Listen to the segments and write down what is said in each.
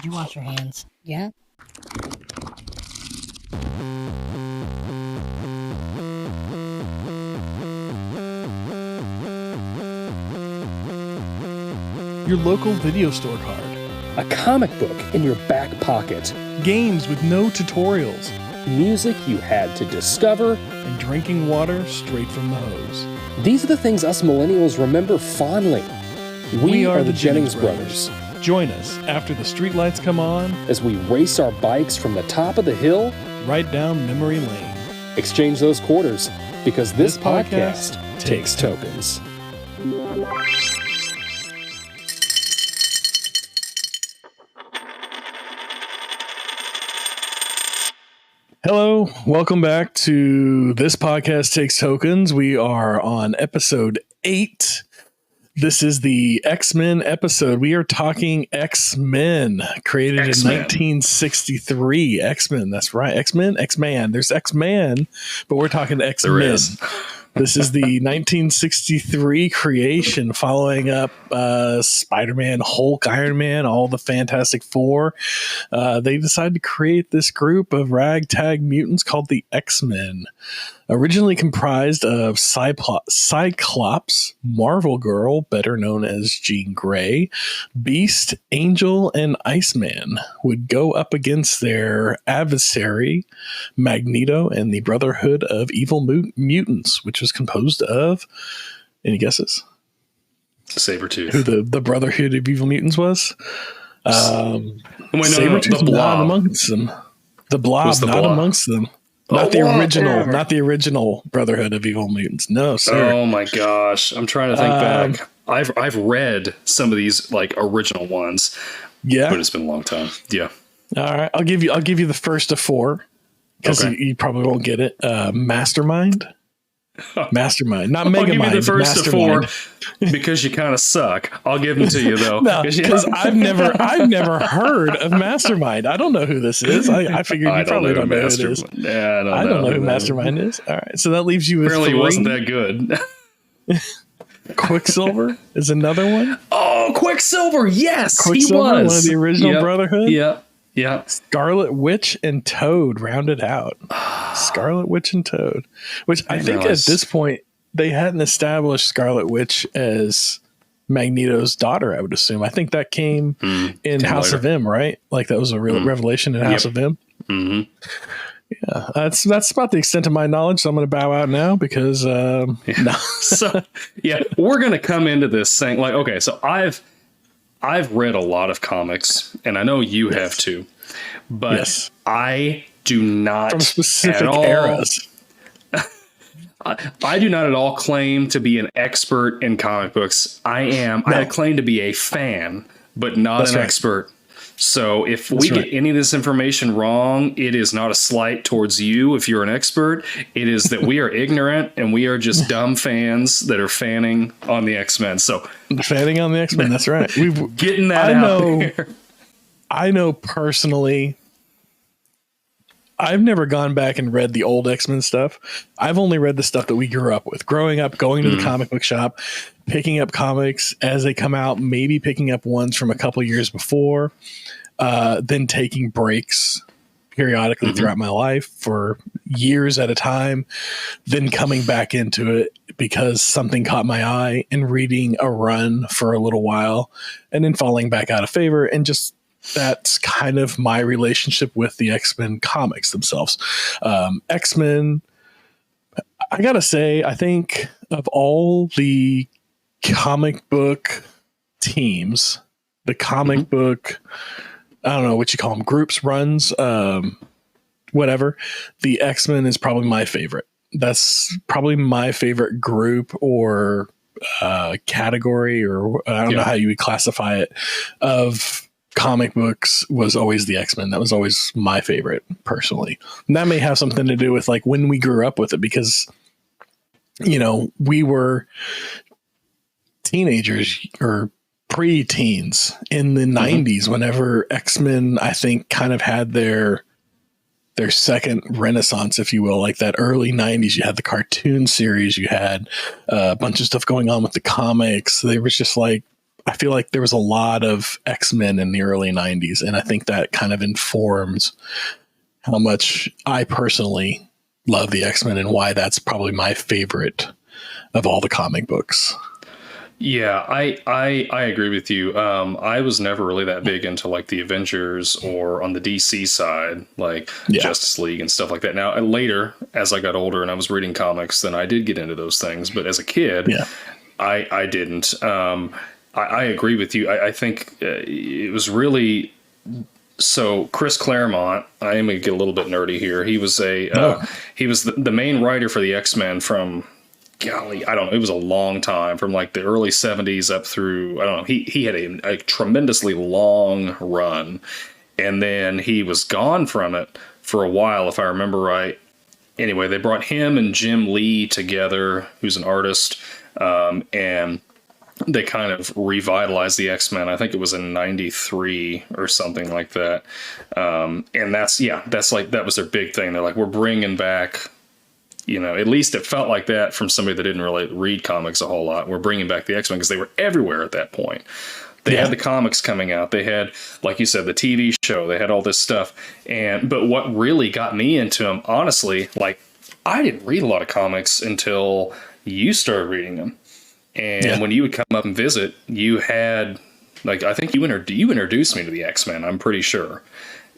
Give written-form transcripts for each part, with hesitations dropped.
Did you wash your hands? Yeah? Your local video store card. A comic book in your back pocket. Games with no tutorials. Music you had to discover. And drinking water straight from the hose. These are the things us millennials remember fondly. We are the Jennings brothers. Join us after the streetlights come on as we race our bikes from the top of the hill right down memory lane. Exchange those quarters because this podcast takes tokens. Hello, welcome back to This Podcast Takes Tokens. We are on episode 8. This is the X-Men episode. We are talking X-Men, created in 1963. X-Men, that's right. X-Men, X-Man. There's X-Man, but we're talking X-Men. This is the 1963 creation following up Spider-Man, Hulk, Iron Man, all the Fantastic Four. They decided to create this group of ragtag mutants called the X-Men. Originally comprised of Cyclops, Marvel Girl, better known as Jean Grey, Beast, Angel, and Iceman would go up against their adversary, Magneto, and the Brotherhood of Evil Mutants, which was composed of, any guesses? Sabretooth. Who the Brotherhood of Evil Mutants was? Sabretooth not amongst them. The Blob, not amongst them. Not the original Brotherhood of Evil Mutants. No, sir. Oh my gosh. I'm trying to think back. I've read some of these like original ones. Yeah. But it's been a long time. Yeah. All right. I'll give you the first of 4 because you probably won't get it. Mastermind. Mastermind, not Megamind. I'll give you the first Mastermind. of 4 because you kind of suck. I'll give them to you though. No, because I've never heard of Mastermind. I don't know who this is. I figured you probably don't know who it is. Yeah, I don't know who Mastermind is. All right, so that leaves you with apparently 3. He wasn't that good. Quicksilver is another one. Oh, Quicksilver! Yes, Quicksilver, he was one of the original Brotherhood. Yeah. Scarlet Witch and Toad rounded out. Scarlet Witch and Toad, which I think at this point they hadn't established Scarlet Witch as Magneto's daughter. I would assume. I think that came in House of M, right? Like that was a real revelation in House of M. Mm-hmm. Yeah, that's about the extent of my knowledge. So I'm going to bow out now because no. So we're going to come into this saying like, okay, so I've read a lot of comics, and I know you have too, but I do not from specific at all, eras. I do not at all claim to be an expert in comic books. I claim to be a fan, but not an expert. So if we get any of this information wrong, it is not a slight towards you if you're an expert. It is that we are ignorant and we are just dumb fans that are fanning on the X-Men. So fanning on the X-Men, that's right. Getting that out there. I know personally, I've never gone back and read the old X-Men stuff. I've only read the stuff that we grew up with. Growing up, going to the comic book shop, picking up comics as they come out, maybe picking up ones from a couple years before, then taking breaks periodically throughout my life for years at a time, then coming back into it because something caught my eye and reading a run for a little while and then falling back out of favor. And just that's kind of my relationship with the X-Men comics themselves. X-Men, I gotta say, I think of all the comic book teams, the comic book, I don't know what you call them, groups, runs, whatever, the X-Men is probably my favorite. That's probably my favorite group or category, or I don't know how you would classify it, of comic books was always the X-Men. That was always my favorite personally. And that may have something to do with like when we grew up with it, because, you know, we were teenagers or pre-teens in the 90s whenever X-Men, I think, kind of had their second renaissance, if you will. Like that early 90s, you had the cartoon series, you had a bunch of stuff going on with the comics. There was just like I feel like there was a lot of X-Men in the early 90s, and I think that kind of informs how much I personally love the X-Men and why that's probably my favorite of all the comic books. Yeah, I agree with you. I was never really that big into like the Avengers or on the DC side, like Justice League and stuff like that. Now, later, as I got older and I was reading comics, then I did get into those things. But as a kid, I didn't. I agree with you. I think it was really... So Chris Claremont, I am going to get a little bit nerdy here. He was he was the main writer for the X-Men from... Golly, I don't know. It was a long time, from like the early 70s up through, I don't know. He had a tremendously long run, and then he was gone from it for a while, if I remember right. Anyway, they brought him and Jim Lee together, who's an artist, and they kind of revitalized the X-Men. I think it was in 93 or something like that. And that was their big thing. They're like, we're bringing back... at least it felt like that from somebody that didn't really read comics a whole lot. We're bringing back the X-Men because they were everywhere at that point. They had the comics coming out. They had, like you said, the TV show. They had all this stuff. But what really got me into them, honestly, like I didn't read a lot of comics until you started reading them. And when you would come up and visit, you had, like, I think you introduced me to the X-Men, I'm pretty sure.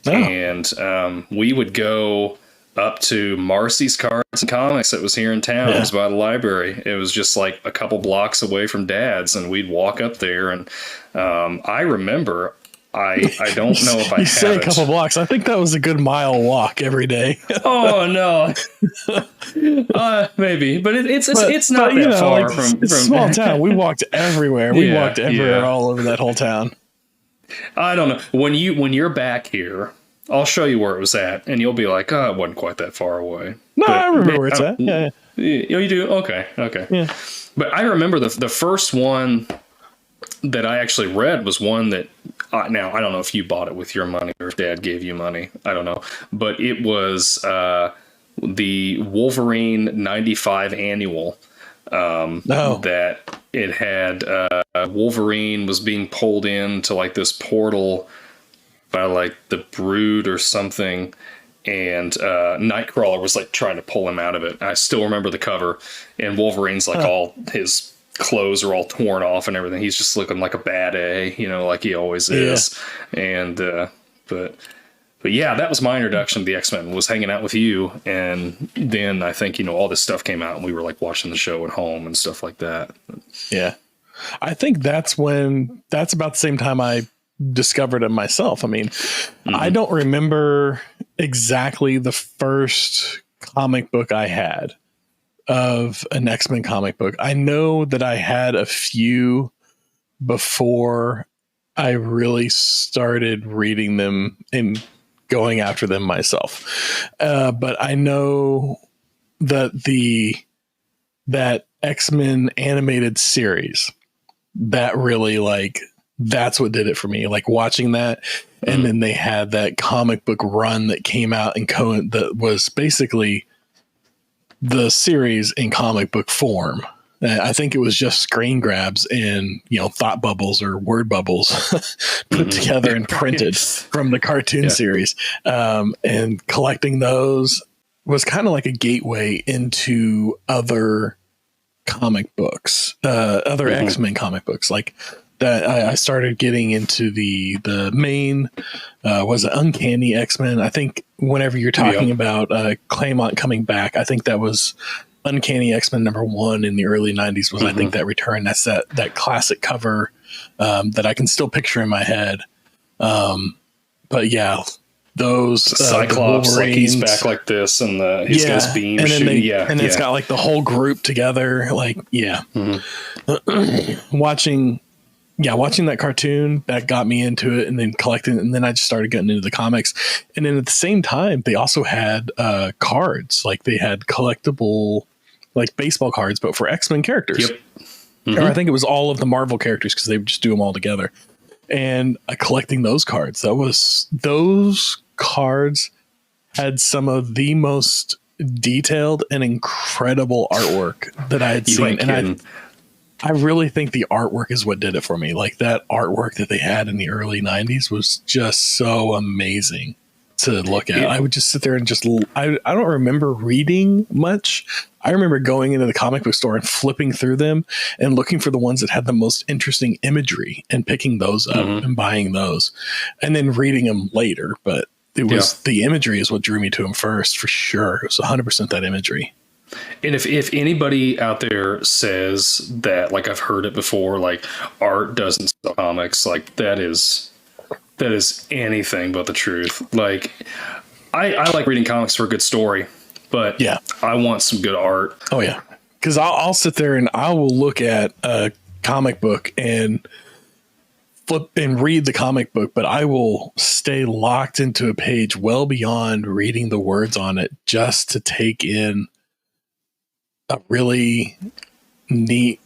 Oh. And we would go up to Marcy's Cards and Comics that was here in town. It was by the library. It was just like a couple blocks away from Dad's, and we'd walk up there. And I remember, I don't know if I you say a couple blocks. I think that was a good mile walk every day. Oh no, maybe, but it's not that far from a small town. We walked everywhere. We walked everywhere, all over that whole town. I don't know when you're back here. I'll show you where it was at, and you'll be like, "Oh, it wasn't quite that far away." No, I remember where it's at. Yeah. You do? Okay. Yeah. But I remember the first one that I actually read was one that, now I don't know if you bought it with your money or if Dad gave you money. I don't know. But it was the Wolverine 95 annual. That it had Wolverine was being pulled into like this portal by like the Brood or something, and Nightcrawler was like trying to pull him out of it. I still remember the cover, and Wolverine's like all his clothes are all torn off and everything. He's just looking like a bad A, like he always is. And but yeah, that was my introduction to the X-Men, was hanging out with you. And then I think all this stuff came out, and we were like watching the show at home and stuff like that. Yeah, I think that's about the same time I discovered it myself. I mean, I don't remember exactly the first comic book I had of an X-Men comic book. I know that I had a few before I really started reading them and going after them myself. But I know that that X-Men animated series, that really that's what did it for me. Like watching that, and then they had that comic book run that came out in that was basically the series in comic book form. I think it was just screen grabs and thought bubbles or word bubbles put together and printed from the cartoon series. And collecting those was kind of like a gateway into other comic books, other X-Men comic books. Like that, I started getting into the main was it Uncanny X-Men. I think whenever you're talking about Claremont coming back, I think that was Uncanny X-Men #1 in the early 90s was, I think, that return. That's that classic cover that I can still picture in my head. But yeah, those Cyclops, like he's back like this, and he's got his beam and shooting. And it's got like the whole group together. Like, watching that cartoon, that got me into it, and then collecting, and then I just started getting into the comics. And then at the same time, they also had cards. Like they had collectible, like baseball cards, but for X-Men characters. Or I think it was all of the Marvel characters, because they would just do them all together. And collecting those cards, those cards had some of the most detailed and incredible artwork that I had seen. I really think the artwork is what did it for me. Like that artwork that they had in the early 90s was just so amazing to look at. I would just sit there and I don't remember reading much. I remember going into the comic book store and flipping through them and looking for the ones that had the most interesting imagery and picking those up and buying those and then reading them later. But it was the imagery is what drew me to them first, for sure. It was 100% that imagery. And if anybody out there says that, like I've heard it before, like art doesn't sell comics, like that is anything but the truth. Like I like reading comics for a good story, but I want some good art. Oh yeah. Cause I'll sit there and I will look at a comic book and flip and read the comic book, but I will stay locked into a page well beyond reading the words on it just to take in a really neat,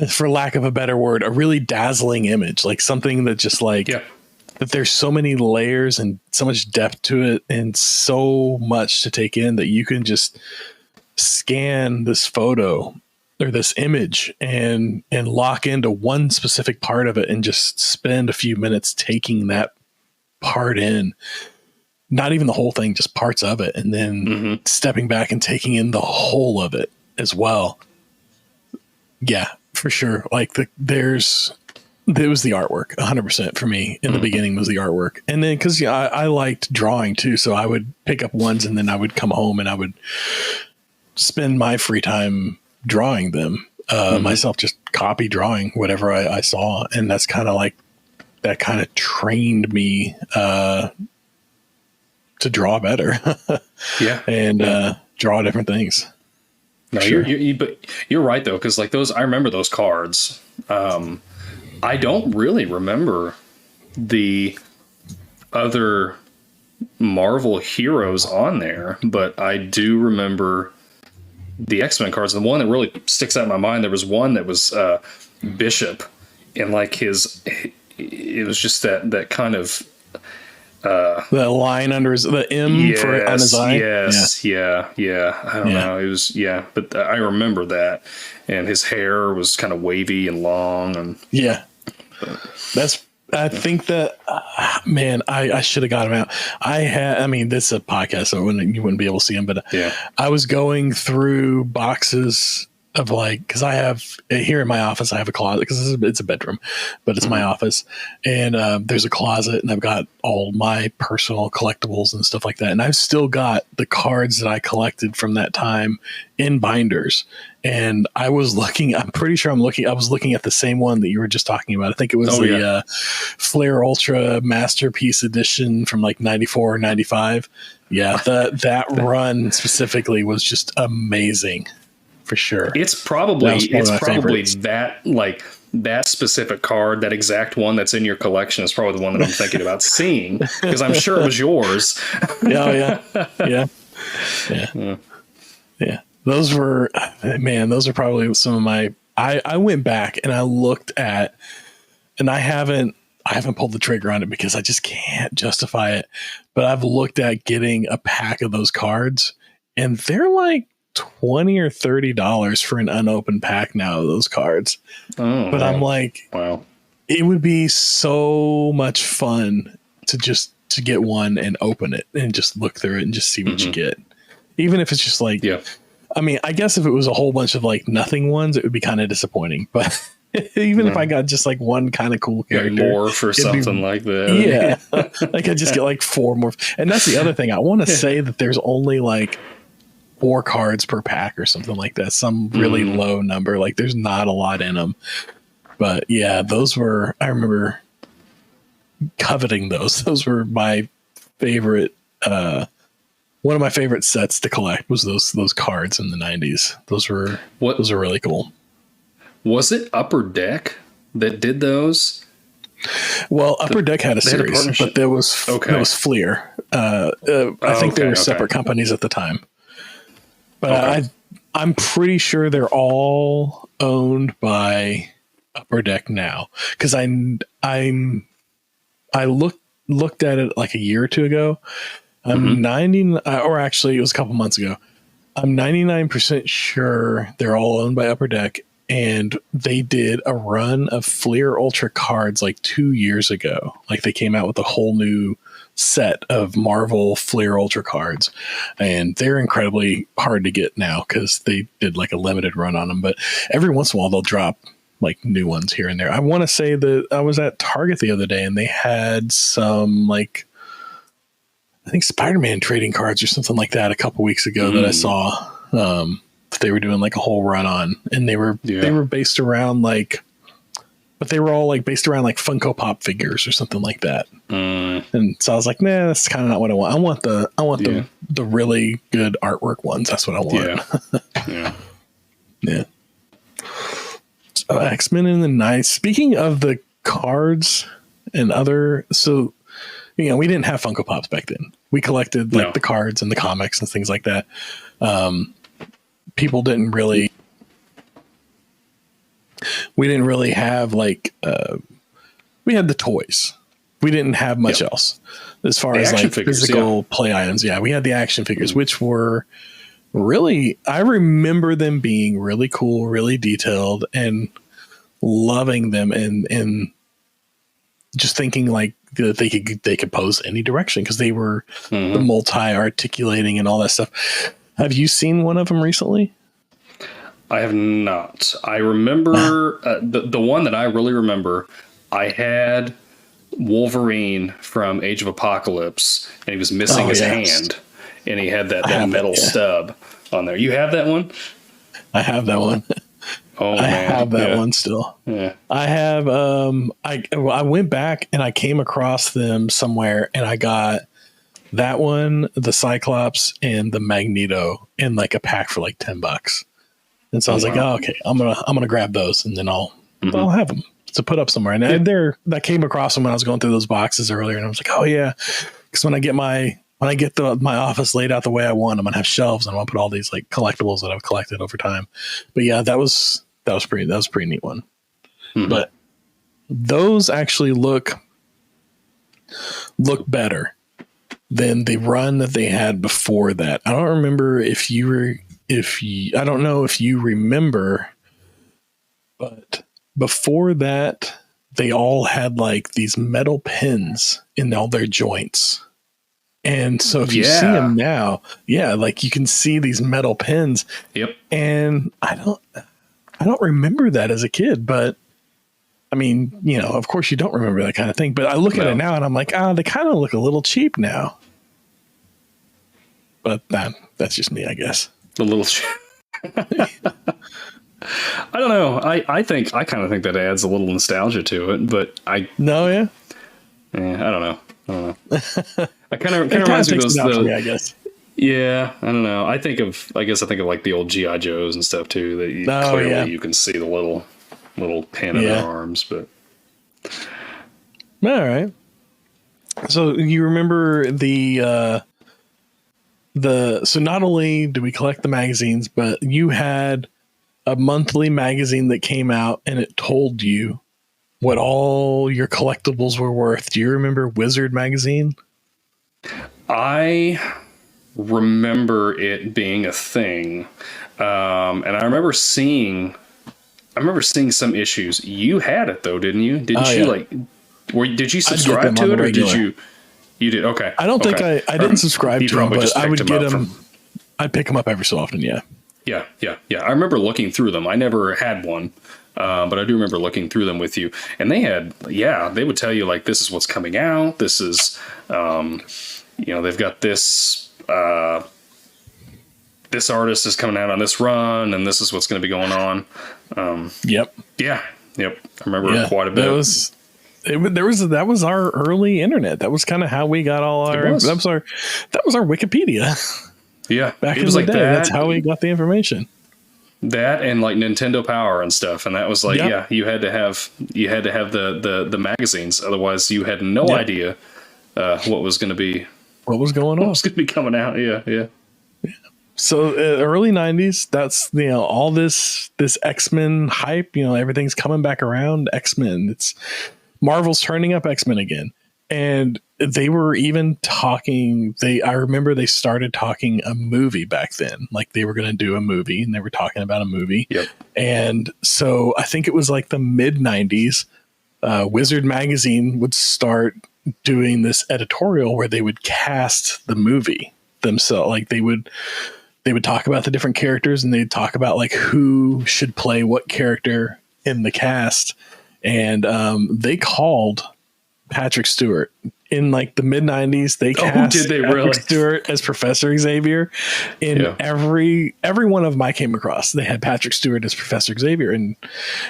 for lack of a better word, a really dazzling image, like something that just like that there's so many layers and so much depth to it and so much to take in that you can just scan this photo or this image and lock into one specific part of it and just spend a few minutes taking that part in. Not even the whole thing, just parts of it, and then stepping back and taking in the whole of it as well. Yeah, for sure. Like there was the artwork 100% for me in the beginning was the artwork. And then cause I liked drawing too. So I would pick up ones and then I would come home and I would spend my free time drawing them myself, just copy drawing whatever I saw. And that's kind of like, that kind of trained me, to draw better and draw different things. No, sure. But you're right though, because like those, I remember those cards. I don't really remember the other Marvel heroes on there, but I do remember the X-Men cards. And the one that really sticks out in my mind, there was one that was Bishop, and like it was just that kind of the line under the M on his eye. Yeah. I don't know. It was but I remember that, and his hair was kind of wavy and long, and I think that man, I should have got him out. This is a podcast, so you wouldn't be able to see him, but I was going through boxes of like, because I have here in my office, I have a closet because it's a bedroom, but it's my office, and there's a closet, and I've got all my personal collectibles and stuff like that, and I've still got the cards that I collected from that time in binders. And I was looking, I was looking at the same one that you were just talking about. I think it was the Flair Ultra Masterpiece Edition from like 94 or 95. Yeah, that run specifically was just amazing. For sure. It's probably that specific card, that exact one that's in your collection is probably the one that I'm thinking about seeing, because I'm sure it was yours. Yeah. Those are probably some of my, I went back and I looked at, and I haven't pulled the trigger on it because I just can't justify it, but I've looked at getting a pack of those cards, and they're like $20 or $30 for an unopened pack now of those cards. But I'm like, wow, it would be so much fun to get one and open it and just look through it and just see what you get. Even if it's just like, I mean, I guess if it was a whole bunch of like nothing ones, it would be kind of disappointing, but even if I got just like one kind of cool character, more for something like that. Yeah. Like I just get like 4 more. And that's the other thing. I want to say that there's only like 4 cards per pack or something like that. Some really low number. Like there's not a lot in them, but yeah, I remember coveting those. Those were my favorite, one of my favorite sets to collect was those cards in the 90s. Those were really cool. Was it Upper Deck that did those? Well, Upper Deck had a series, but there was Fleer. I think they were separate companies at the time. But I'm pretty sure they're all owned by Upper Deck now, because I looked at it like a year or two ago. I'm 90, or actually it was a couple months ago. I'm 99% sure they're all owned by Upper Deck, and they did a run of Fleer Ultra cards like 2 years ago. Like they came out with a whole new set of Marvel Fleer Ultra cards, and they're incredibly hard to get now because they did like a limited run on them. But every once in a while they'll drop like new ones here and there. I want to say that I was at Target the other day and they had some like, I think Spider-Man trading cards or something like that a couple weeks ago that I saw. They were doing like a whole run on, and they were based around like, but they were all like based around like Funko Pop figures or something like that. And so I was like, nah, that's kind of not what I want. I want the really good artwork ones. That's what I want. Yeah. So X-Men in the Night. Speaking of the cards and other, so we didn't have Funko Pops back then. We collected like the cards and the comics and things like that. People didn't really. We didn't really have like. We had the toys. We didn't have much else as far as like figures, physical play items. Yeah, we had the action figures, which were really. I remember them being really cool, really detailed, and loving them, and just thinking like that they could pose any direction because they were the multi-articulating and all that stuff. Have you seen one of them recently? I have not. I remember the one that I really remember. I had Wolverine from Age of Apocalypse, and he was missing his hand, and he had that metal stub on there. You have that one? I have that one. Oh, man. I have that one still. Yeah. I have. I went back and I came across them somewhere, and I got that one, the Cyclops, and the Magneto in like a pack for like $10. And so I was like, oh, okay, I'm gonna grab those, and then I'll have them to put up somewhere. And I came across them when I was going through those boxes earlier, and I was like, oh yeah, because when I get my office laid out the way I want, I'm gonna have shelves, and I'm gonna put all these like collectibles that I've collected over time. But yeah, that was a pretty neat one. But those actually look better than the run that they had before that. I don't remember I don't know if you remember, but before that, they all had like these metal pins in all their joints. And so if you see them now, like you can see these metal pins. Yep. And I don't remember that as a kid, but I mean, of course you don't remember that kind of thing, but I look at it now and I'm like, they kind of look a little cheap now. But that's just me, I guess. A little I don't know. I kind of think that adds a little nostalgia to it, but I don't know. I kind of reminds me of those me, I guess. Yeah, I don't know. I think of like the old GI Joes and stuff too. That you can see the little pin in their arms, but all right. So you remember so not only do we collect the magazines, but you had a monthly magazine that came out and it told you what all your collectibles were worth. Do you remember Wizard magazine? I remember it being a thing. And I remember seeing some issues. You had it though, didn't you? Did you subscribe to it, or did you? You did. Okay. I don't think I didn't subscribe to them, but I would get them. I'd pick them up every so often. Yeah. Yeah. I remember looking through them. I never had one, but I do remember looking through them with you. And they had, they would tell you like, this is what's coming out. This is, they've got this, this artist is coming out on this run, and this is what's going to be going on. Yep. Yeah. Yep. I remember quite a bit. That was our early internet. That was kind of how we got all our. That was our Wikipedia. Yeah, back in the day, that's how we got the information. That and like Nintendo Power and stuff, and that was like, you had to have the magazines, otherwise you had no idea what was going to be going on, what was going to be coming out. Yeah. So early 90s, that's all this X-Men hype. Everything's coming back around. X-Men. It's Marvel's turning up X-Men again. And they were even talking. I remember they started talking a movie back then. Like they were going to do a movie, and they were talking about a movie. Yep. And so I think it was like the mid '90s. Wizard Magazine would start doing this editorial where they would cast the movie themselves. Like they would talk about the different characters, and they'd talk about like who should play what character in the cast. And they called Patrick Stewart in like the mid '90s. They cast Patrick Stewart as Professor Xavier in every one of them I came across. They had Patrick Stewart as Professor Xavier. And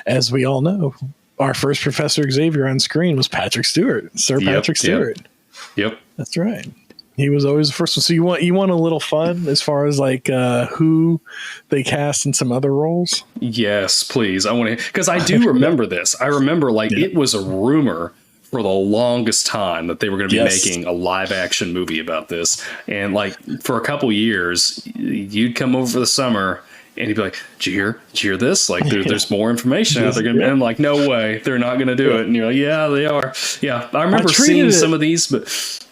as we all know, our first Professor Xavier on screen was Patrick Stewart, Sir Patrick Stewart. Yep. That's right. He was always the first one. So you want a little fun as far as like who they cast in some other roles? Yes, please. I want to, because I do remember this. I remember like it was a rumor for the longest time that they were going to be making a live action movie about this. And like for a couple years, you'd come over for the summer and he'd be like, did you hear this? Like there's more information out there. And I'm like, no way, they're not going to do it. And you're like, yeah, they are. Yeah. I remember seeing some of these, but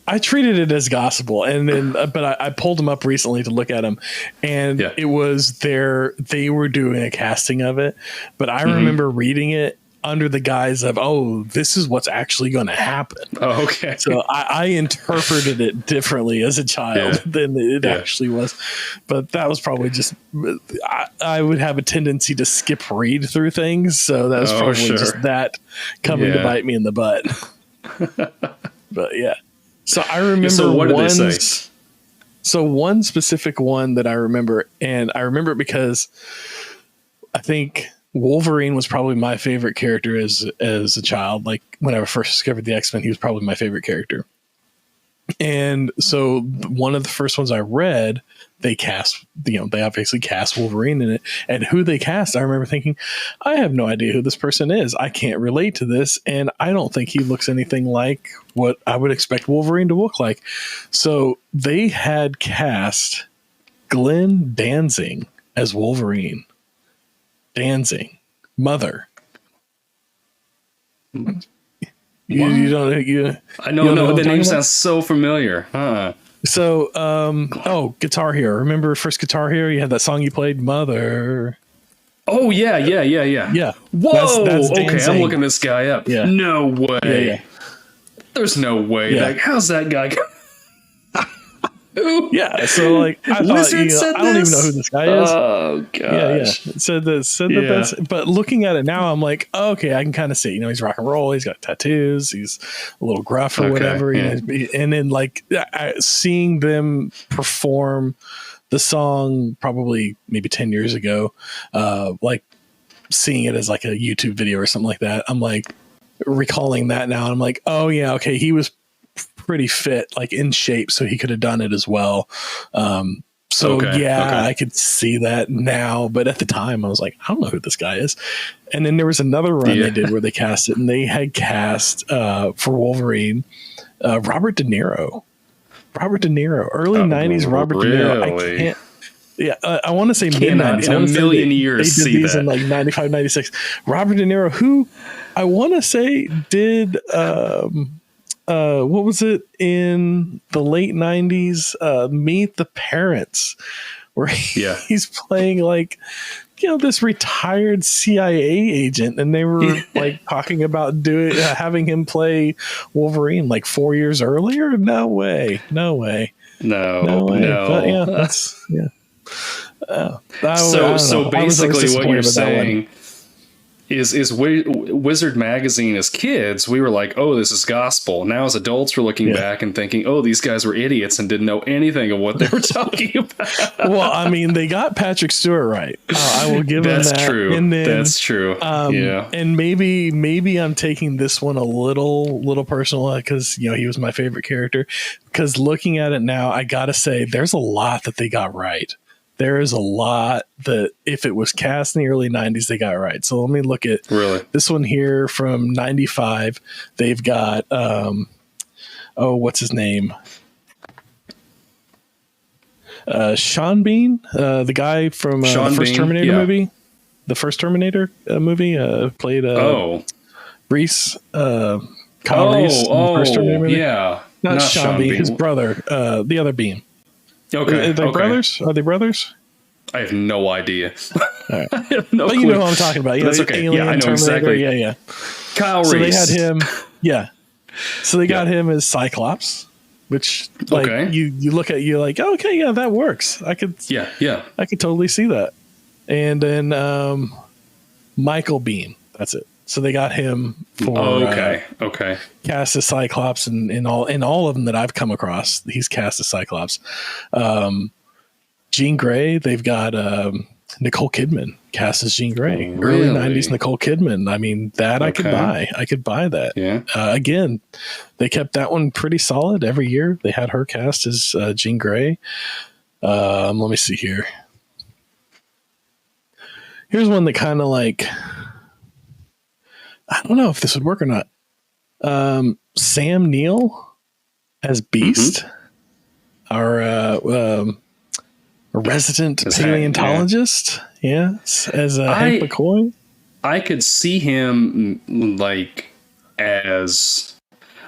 I treated it as gospel. And then, but I pulled them up recently to look at them, and it was they were doing a casting of it. But I remember reading it under the guise of, oh, this is what's actually going to happen. Oh, okay. So I interpreted it differently as a child than it actually was. But that was probably just, I would have a tendency to skip read through things. So that was probably just that coming to bite me in the butt. But yeah. So I remember what did they say? So one specific one that I remember, and I remember it because I think Wolverine was probably my favorite character as a child. Like when I first discovered the X-Men, he was probably my favorite character. And so one of the first ones I read, they obviously cast Wolverine in it. And who they cast, I remember thinking, I have no idea who this person is. I can't relate to this. And I don't think he looks anything like what I would expect Wolverine to look like. So they had cast Glenn Danzig as Wolverine. Danzig, mother. You don't. I know the name sounds so familiar. Huh. So, Guitar Hero. Remember first Guitar Hero? You had that song you played, Mother. Oh yeah. Whoa. That's okay, I'm looking this guy up. Yeah. No way. Yeah. There's no way. Like, how's that guy? Yeah, so like I thought, I don't even know who this guy is. Oh gosh. Yeah. Said the best. But looking at it now, I'm like, okay, I can kind of see. He's rock and roll. He's got tattoos. He's a little gruff or whatever. Yeah. And then like seeing them perform the song probably maybe 10 years ago, like seeing it as like a YouTube video or something like that. I'm like recalling that now. And I'm like, oh yeah, okay, he was pretty fit, like in shape, so he could have done it as well. I could see that now, but at the time I was like, I don't know who this guy is. And then there was another run they did where they cast it, and they had cast for Wolverine Robert De Niro, early 90s Robert De Niro. I want to say mid 90s. In a million years they did these in like 95, 96. Robert De Niro, who I want to say did what was it in the late 90s? Meet the Parents, where he's playing like, this retired CIA agent, and they were like talking about having him play Wolverine like 4 years earlier. No way. No. But yeah, that's So basically, what you're saying is Wizard Magazine as kids, we were like, oh, this is gospel. Now as adults, we're looking back and thinking, oh, these guys were idiots and didn't know anything of what they were talking about. Well, I mean, they got Patrick Stewart right. I will give them that. True. And then, that's true. And maybe I'm taking this one a little personal because he was my favorite character. Because looking at it now, I gotta say, there's a lot that they got right. There is a lot that if it was cast in the early 90s, they got right. So let me look at this one here from 95. They've got, what's his name? Sean Bean, the guy from the first Terminator movie. The first Terminator movie played Reese. Kyle Reese in the first Terminator movie. Yeah. Not Sean Bean, his brother, the other Bean. Okay. Are they brothers? Are they brothers? I have no idea. Right. I have no but clue. you know who I'm talking about. That's okay. Alien, I know Terminator. exactly. Yeah. Kyle Reese. So they had him. Yeah. So they got him as Cyclops, which you look at, you're like, oh, okay, yeah, that works. I could totally see that. And then Michael Bean. That's it. So they got him for cast as Cyclops, and in all of them that I've come across, he's cast as Cyclops. Jean Grey, they've got Nicole Kidman cast as Jean Grey. Really? Early 90s Nicole Kidman. I mean, that I could buy. I could buy that. Yeah. Again, they kept that one pretty solid every year. They had her cast as Jean Grey. Let me see here. Here's one that kind of like, I don't know if this would work or not. Sam Neill as Beast, our a resident paleontologist. Yes, as Hank McCoy. I could see him like as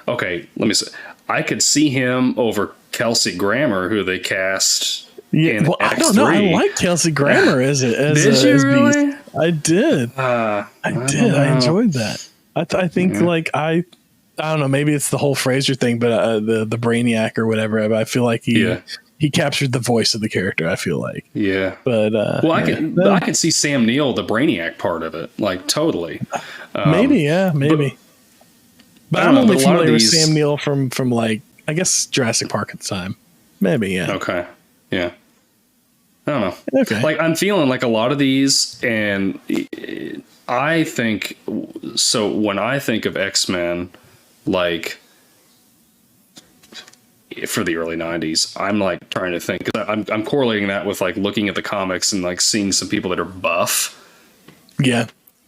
let me say. I could see him over Kelsey Grammer, who they cast. Yeah, well, I don't know. I like Kelsey Grammer as really? Beast. I did. I did. I enjoyed that. I think like I don't know. Maybe it's the whole Fraser thing, but the Brainiac or whatever. I feel like he captured the voice of the character. I feel like but I could see Sam Neill, the Brainiac part of it, like totally. Maybe. But I'm only familiar with Sam Neill from like I guess Jurassic Park at the time. Maybe Okay. Yeah. I don't know. Okay. Like I'm feeling like a lot of these, and I think so. When I think of X-Men, like for the early '90s, I'm like trying to think. I'm correlating that with like looking at the comics and like seeing some people that are buff. Yeah.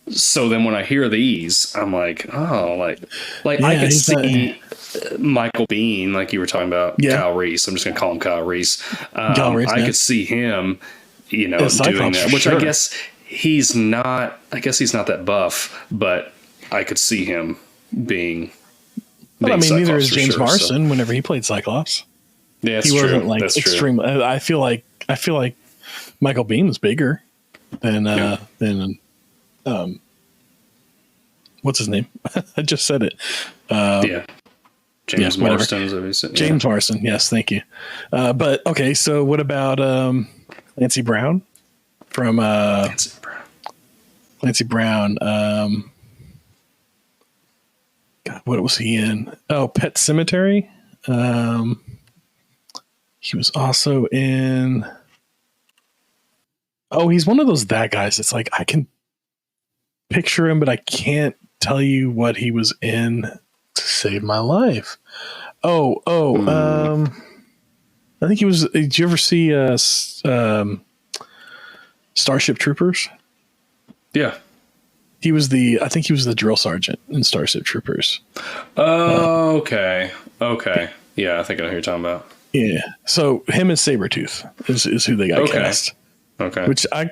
So then when I hear these, I'm like, oh, like I could see Michael Bean, like you were talking about, Kyle Reese. I'm just going to call him Kyle Reese. I could see him, doing that, which I guess he's not that buff, but I could see him being. Well, I mean, Cyclops neither is James Marsden. So. Whenever he played Cyclops, yeah, he wasn't like extreme. I feel like Michael Bean was bigger than what's his name? I just said it. James Marsden. James Marsden. Yes, thank you. But okay, so what about Clancy Brown from Clancy Brown? God, what was he in? Oh, Pet Sematary. He was also in. Oh, he's one of those guys. It's like I can picture him, but I can't tell you what he was in to save my life. I think he was. Did you ever see Starship Troopers? Yeah, I think he was the drill sergeant in Starship Troopers. Okay. Yeah, I think I know who you're talking about. Yeah, so him as Sabretooth is who they got cast. Okay, which I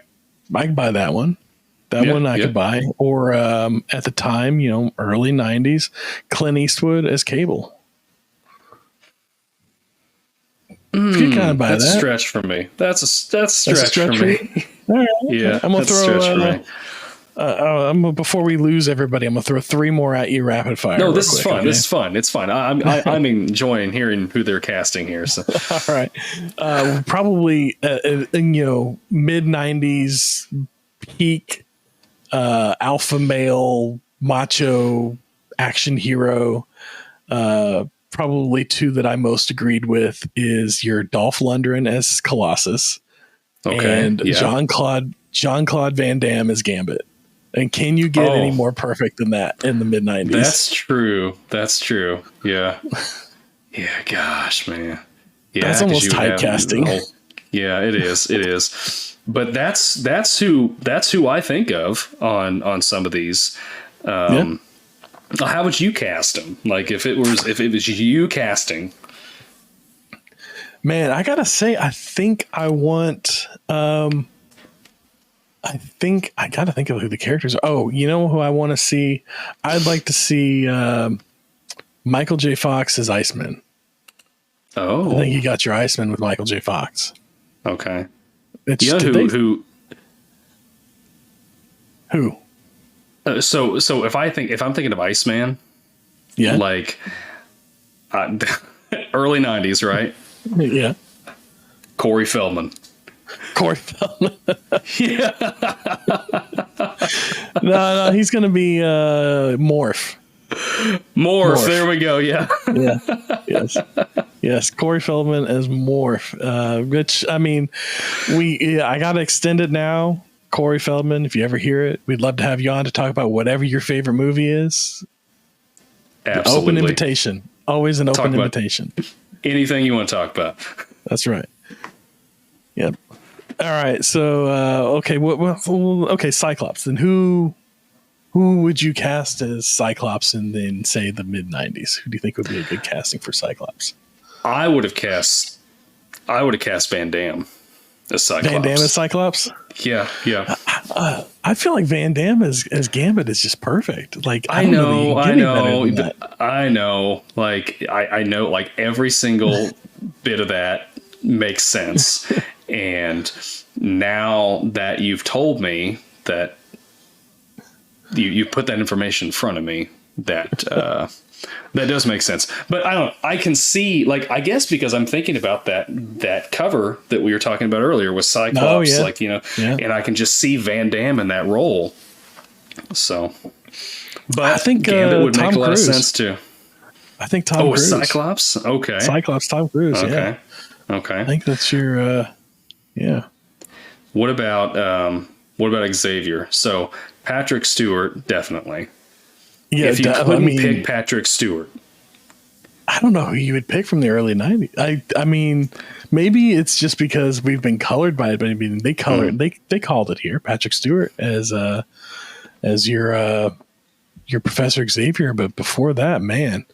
can buy that one. That one I could buy. Or at the time, early 90s, Clint Eastwood as Cable. You could kind of buy that's that. A stretch for me. That's a stretch for me. All right. Yeah, I'm going to throw before we lose everybody, I'm going to throw 3 more at you rapid fire. No, this is fun. Okay? This is fun. It's fun. I'm enjoying hearing who they're casting here. So. All right. Probably, mid 90s peak alpha male macho action hero. Probably 2 that I most agreed with is your Dolph Lundgren as Colossus, and Jean-Claude Van Damme as Gambit. And can you get any more perfect than that in the mid 90s? That's true. Yeah. Yeah. Gosh, man. Yeah, that's almost typecasting. Yeah, it is. But that's who I think of on some of these. How would you cast him? Like if it was you casting? Man, I gotta say, I think I want. I think I gotta think of who the characters are. Oh, you know who I want to see? I'd like to see Michael J. Fox is Iceman. Oh. I think you got your Iceman with Michael J. Fox. Okay. It's, you know who? So if I'm thinking of Iceman, Yeah. like early 90s, right? Yeah. Corey Feldman. Yeah. No, he's going to be Morph. Morph. There we go. Yeah. Yeah. Yes. Corey Feldman as Morph. Which, I mean, I got to extend it now. Corey Feldman, if you ever hear it, we'd love to have you on to talk about whatever your favorite movie is. Absolutely. Open invitation. Always an open invitation. Anything you want to talk about. That's right. Yep. All right. So, okay. Okay. Cyclops. Then who would you cast as Cyclops in say the mid 90s? Who do you think would be a good casting for Cyclops? I would have cast Van Damme as Cyclops. Van Damme as Cyclops? Yeah. I feel like Van Damme as Gambit is just perfect. Like I know. Like I know. Like every single bit of that makes sense. And now that you've told me that you put that information in front of me, that does make sense. But I can see, like, I guess because I'm thinking about that cover that we were talking about earlier with Cyclops, and I can just see Van Damme in that role. So, but I think Gambit would Tom make a lot Cruise. of sense too. I think Tom Cruise. Cyclops? Okay. Cyclops, Tom Cruise. Okay. Yeah. Okay. I think that's your, yeah. What about Xavier? So Patrick Stewart, definitely. Yeah. If you couldn't pick Patrick Stewart, I don't know who you would pick from the early 90s. I mean, maybe it's just because we've been colored by it, but I mean, they called it here, Patrick Stewart as your Professor Xavier. But before that, man,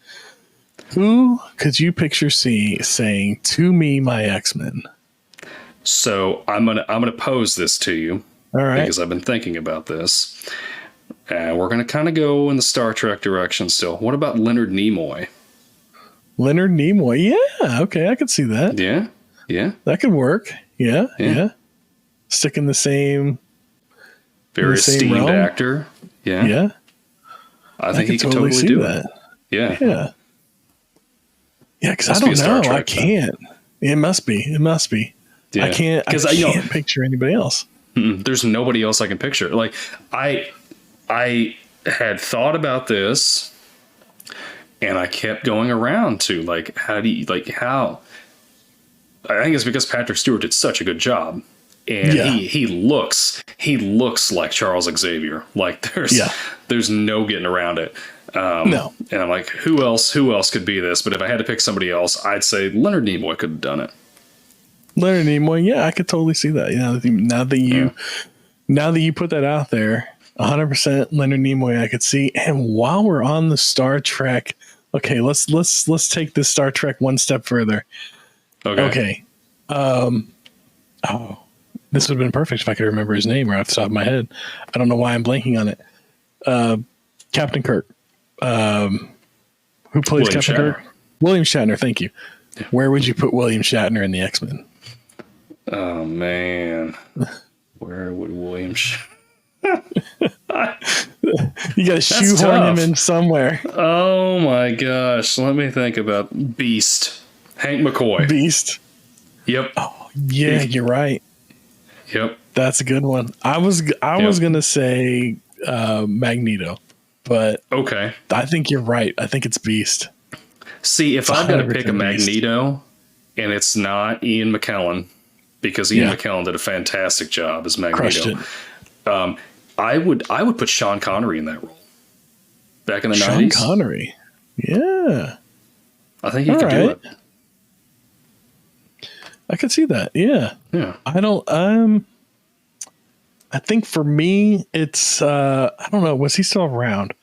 who could you picture saying to me, my X-Men? So I'm gonna pose this to you. All right. Because I've been thinking about this. We're gonna kind of go in the Star Trek direction still. What about Leonard Nimoy? Leonard Nimoy, yeah, okay, I could see that. Yeah, that could work. Yeah. Stick in the same, very esteemed realm. Actor. Yeah. I think he could totally do that. It. Yeah. Because I don't know. I can't. It must be. Yeah. I can't picture anybody else. There's nobody else I can picture. Like I had thought about this, and I kept going around to how. I think it's because Patrick Stewart did such a good job, and he looks like Charles Xavier. Like there's no getting around it. No. And I'm like, who else could be this? But if I had to pick somebody else, I'd say Leonard Nimoy could have done it. Leonard Nimoy, yeah, I could totally see that. Now that you put that out there, 100% Leonard Nimoy, I could see. And while we're on the Star Trek, okay, let's take this Star Trek one step further. Okay. This would have been perfect if I could remember his name right off the top of my head. I don't know why I'm blanking on it. Captain Kirk. Who plays Captain Kirk? William Shatner. Thank you. Yeah. Where would you put William Shatner in the X-Men? Oh man, where would William? You got to shoehorn him in somewhere. Oh my gosh, let me think about Beast. Hank McCoy. Beast. Yep. Oh yeah, you're right. Yep. That's a good one. I was gonna say Magneto, but okay. I think you're right. I think it's Beast. See, if I've got to pick a Magneto, and it's not Ian McKellen, because Ian McKellen did a fantastic job as Magneto. I would put Sean Connery in that role. Back in the 90s. Sean Connery. Yeah. I think he could do it. I could see that. Yeah. Yeah. I think for me, it's, I don't know. Was he still around?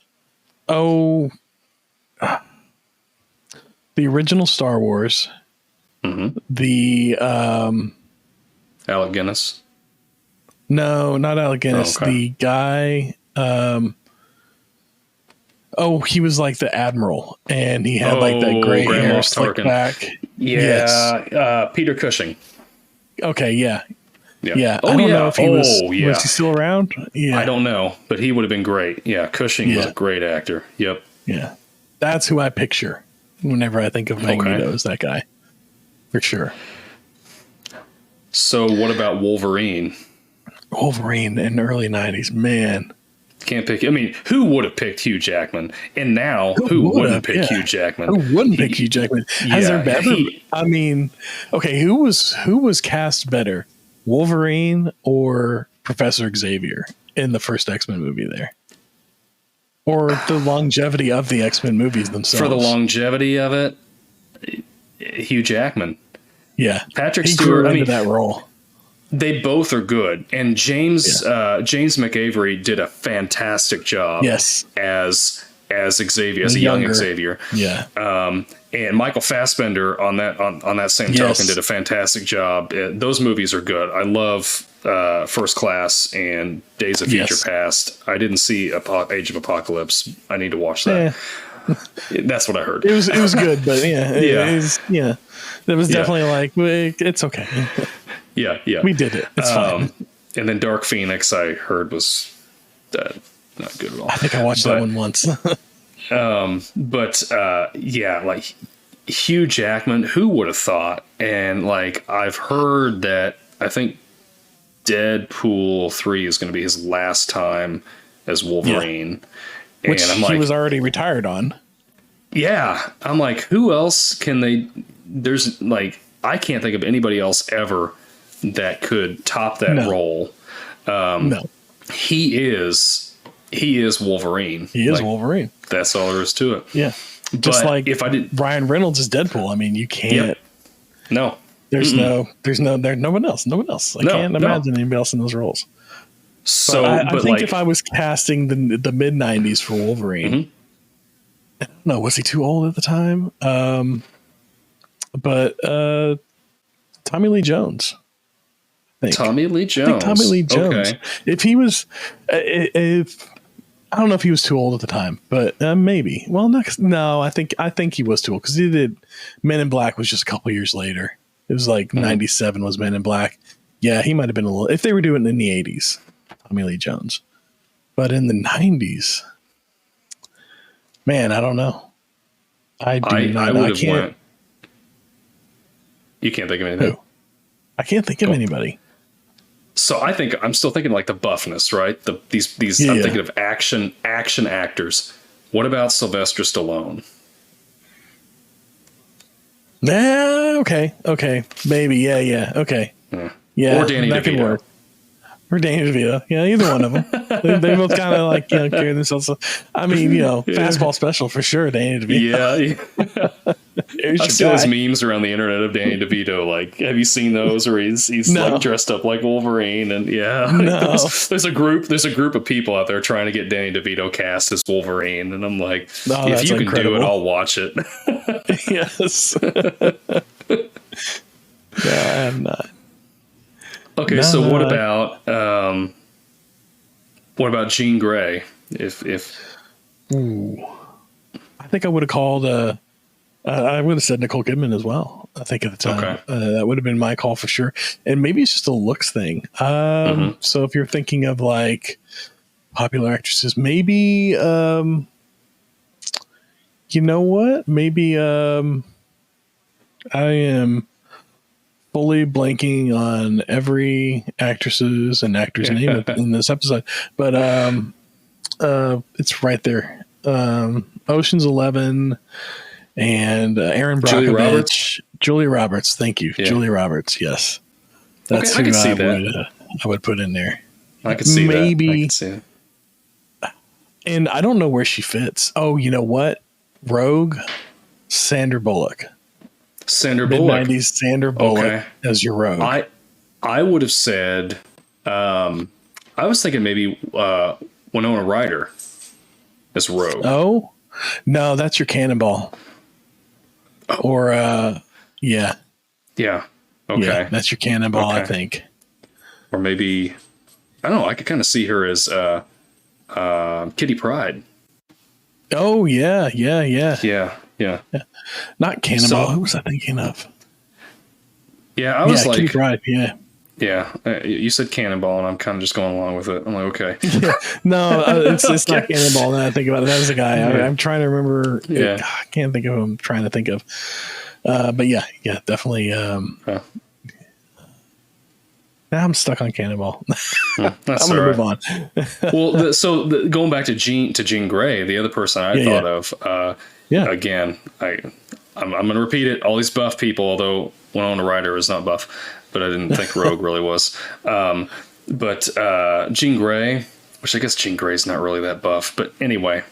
Oh, the original Star Wars. Mm-hmm. The, Alec Guinness. No, not Alec Guinness. Oh, okay. The guy, Oh, he was like the admiral, and he had like that gray Grand hair Moff slick Tarkin. back. Yeah, Yes. Peter Cushing. Okay, yeah. Yeah. I don't know if he was yeah. he still around? Yeah. I don't know, but he would have been great. Yeah, Cushing was a great actor. Yep. Yeah. That's who I picture whenever I think of Magneto, is that guy. For sure. So what about Wolverine? Wolverine in the early 90s, man. Can't pick. I mean, who would have picked Hugh Jackman? And now, who wouldn't pick Hugh Jackman? Who wouldn't pick Hugh Jackman? Has there ever? I mean, okay, who was cast better, Wolverine or Professor Xavier in the first X-Men movie there, or the longevity of the X-Men movies themselves? For the longevity of it, Hugh Jackman. Yeah, Patrick Stewart. I mean, that role. They both are good, and James McAvoy did a fantastic job. Yes. as Xavier, as a young Xavier. Yeah. And Michael Fassbender on that same token did a fantastic job. Those movies are good. I love First Class and Days of Future Past. I didn't see Age of Apocalypse. I need to watch that. That's what I heard. It was good, but it was definitely like, it's okay. Yeah. We did it. It's fine. And then Dark Phoenix, I heard, was not good at all. I think I watched that one once. Like Hugh Jackman, who would have thought? And like, I've heard that I think Deadpool 3 is going to be his last time as Wolverine. Yeah. Which he was already retired on. Yeah. I'm like, who else can they? There's like, I can't think of anybody else ever that could top that role. No. He is Wolverine. He is Wolverine. That's all there is to it. Yeah. Just but like if I did, Ryan Reynolds is Deadpool. I mean, you can't. Yep. No. There's no one else. I can't imagine anybody else in those roles. So I think like, if I was casting the mid 90s for Wolverine, I don't know, was he too old at the time? But Tommy Lee Jones. Tommy Lee Jones. Okay. If he was, I don't know if he was too old at the time, but maybe. Well, no, I think he was too old because he did Men in Black was just a couple years later. It was like 97 was Men in Black. Yeah, he might have been a little. If they were doing it in the 80s, Tommy Lee Jones, but in the 90s, man, I don't know. I can't. You can't think of anything. Who? I can't think of anybody. So I'm still thinking like the buffness, right? These I'm thinking of action actors. What about Sylvester Stallone? Okay. Maybe. Yeah. Okay. Yeah. Or Danny DeVito. Or Danny DeVito. Yeah, either one of them. they both kind of like, carry themselves. I mean, fastball special for sure, Danny DeVito. Yeah. I've seen those memes around the internet of Danny DeVito. Like, have you seen those where he's like dressed up like Wolverine? And there's a group of people out there trying to get Danny DeVito cast as Wolverine. And I'm like, if you can do it, I'll watch it. Yes. No, I have not. Okay, so what about Jean Grey? Ooh, I think I would have called. I would have said Nicole Kidman as well. I think at the time that would have been my call for sure. And maybe it's just a looks thing. So if you're thinking of like popular actresses, maybe you know what? Maybe I am fully blanking on every actress's and actor's name in this episode, but it's right there. Ocean's 11 and Aaron Brockovich, Julia Roberts. Thank you, Julia Roberts. Yes, that's who I would put in there. I could see maybe. That. I could see it. And I don't know where she fits. Oh, you know what? Rogue, Sandra Bullock. Mid-90s Sandra Bullock as your Rogue. I would have said, I was thinking maybe Winona Ryder as Rogue. Oh, no, that's your Cannonball. Or, yeah. Yeah. Okay. Yeah, that's your Cannonball, I think. Or maybe, I don't know, I could kind of see her as Kitty Pryde. Oh yeah. Yeah. Not Cannonball. So- Who was I thinking of? Yeah, I was Kitty like, Pryde. Yeah. yeah, you said Cannonball, and I'm kind of just going along with it. I'm like, okay. No, it's not Cannonball. Now I think about it. That was the guy. I'm trying to remember. Yeah. I can't think of who I'm trying to think of. But yeah, definitely. Now I'm stuck on Cannonball. I'm That's gonna all move right. on. Well, going back to Jean Grey, the other person I thought of. Again, I'm going to repeat it. All these buff people, although Winona Ryder is not buff, but I didn't think Rogue really was. But Jean Grey, which I guess Jean Grey's not really that buff, but anyway,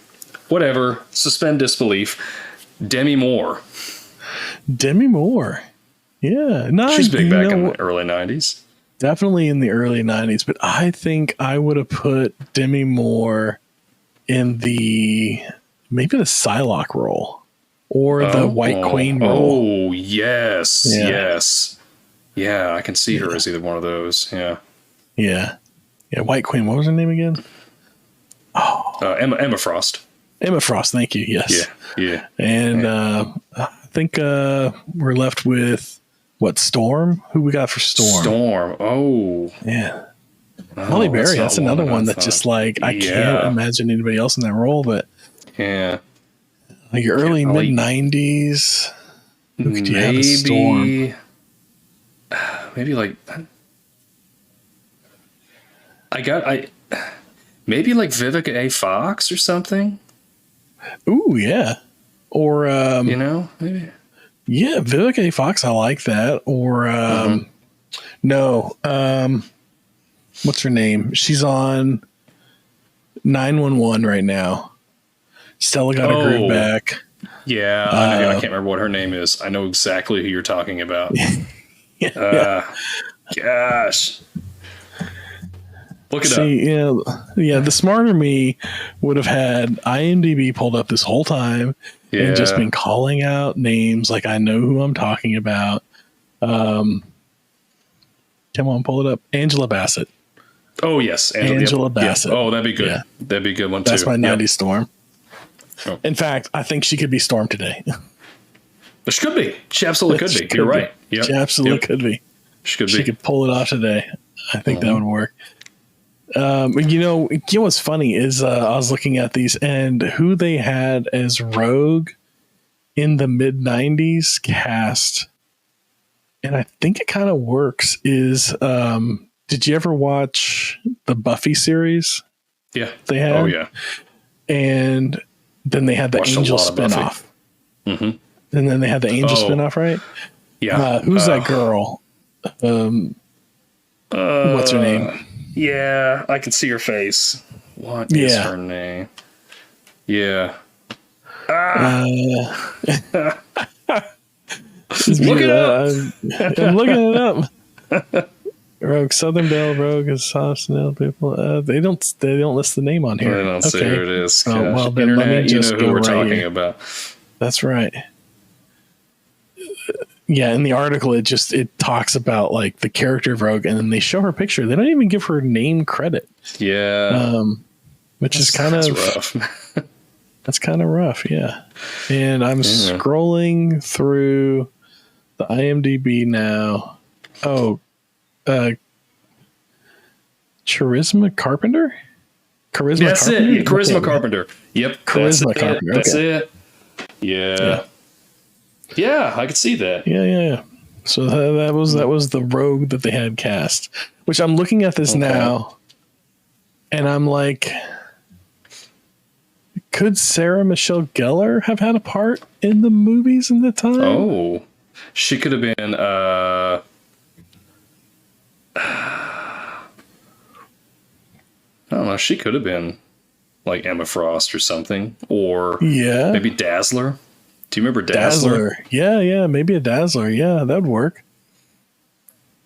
whatever. Suspend disbelief. Demi Moore. Demi Moore. Yeah. No, She's big back in the early 90s. Definitely in the early 90s, but I think I would have put Demi Moore in maybe the Psylocke role or the White Queen role. Oh, yes. Yeah. Yes. Yeah, I can see her as either one of those. Yeah. Yeah. Yeah, White Queen. What was her name again? Emma Frost. Emma Frost. Thank you. Yes. Yeah. And I think we're left with Storm? Who we got for Storm? Storm. Oh. Yeah. Holly Berry. That's another one that's just like, I can't imagine anybody else in that role, but yeah. Like early mid 90s. Who could you have as Storm? Maybe like maybe like Vivica A. Fox or something. Ooh, yeah. Or maybe. Yeah, Vivica A. Fox, I like that. Or what's her name? She's on 911 right now. Stella got a groove back. Yeah, I can't remember what her name is. I know exactly who you're talking about. Gosh. Look it up. Yeah, the smarter me would have had IMDb pulled up this whole time and just been calling out names like I know who I'm talking about. Come on, pull it up. Angela Bassett. Oh, yes. Angela Bassett. Yeah. Oh, that'd be good. Yeah. That'd be a good one, too. That's my 90s Storm. Oh. In fact, I think she could be Storm today. She could be. She absolutely could be. You're right. Yep. She absolutely could be. She could pull it off today. I think that would work. You know what's funny is I was looking at these and who they had as Rogue in the mid 90s cast, and I think it kind of works. Is did you ever watch the Buffy series? Yeah, they had. Oh yeah, and then they had the Angel spinoff. And then they had the Angel spinoff, right? Yeah. Who's that girl? What's her name? Yeah, I can see her face. What is her name? Yeah. Look it up. I'm looking it up. Rogue Southern Belle Rogue is Snell people. They don't list the name on here. I don't see who it is. Well, then Internet, let me just you know who we're talking here. about. That's right. Yeah, in the article it talks about like the character of Rogue, and then they show her picture. They don't even give her name credit. Yeah, which is kind of rough. That's kind of rough. Yeah, and I'm scrolling through the IMDb now. Oh, Charisma Carpenter. That's Carpenter? it. Charisma Carpenter. Yep. Charisma Carpenter. That's okay. it. Yeah. Yeah, I could see that. Yeah. So that was the Rogue that they had cast. Which I'm looking at this now, and I'm like, could Sarah Michelle Gellar have had a part in the movies in the time? Oh, she could have been. I don't know. She could have been like Emma Frost or something, or maybe Dazzler. Do you remember Dazzler? Yeah, maybe a Dazzler. Yeah, that would work.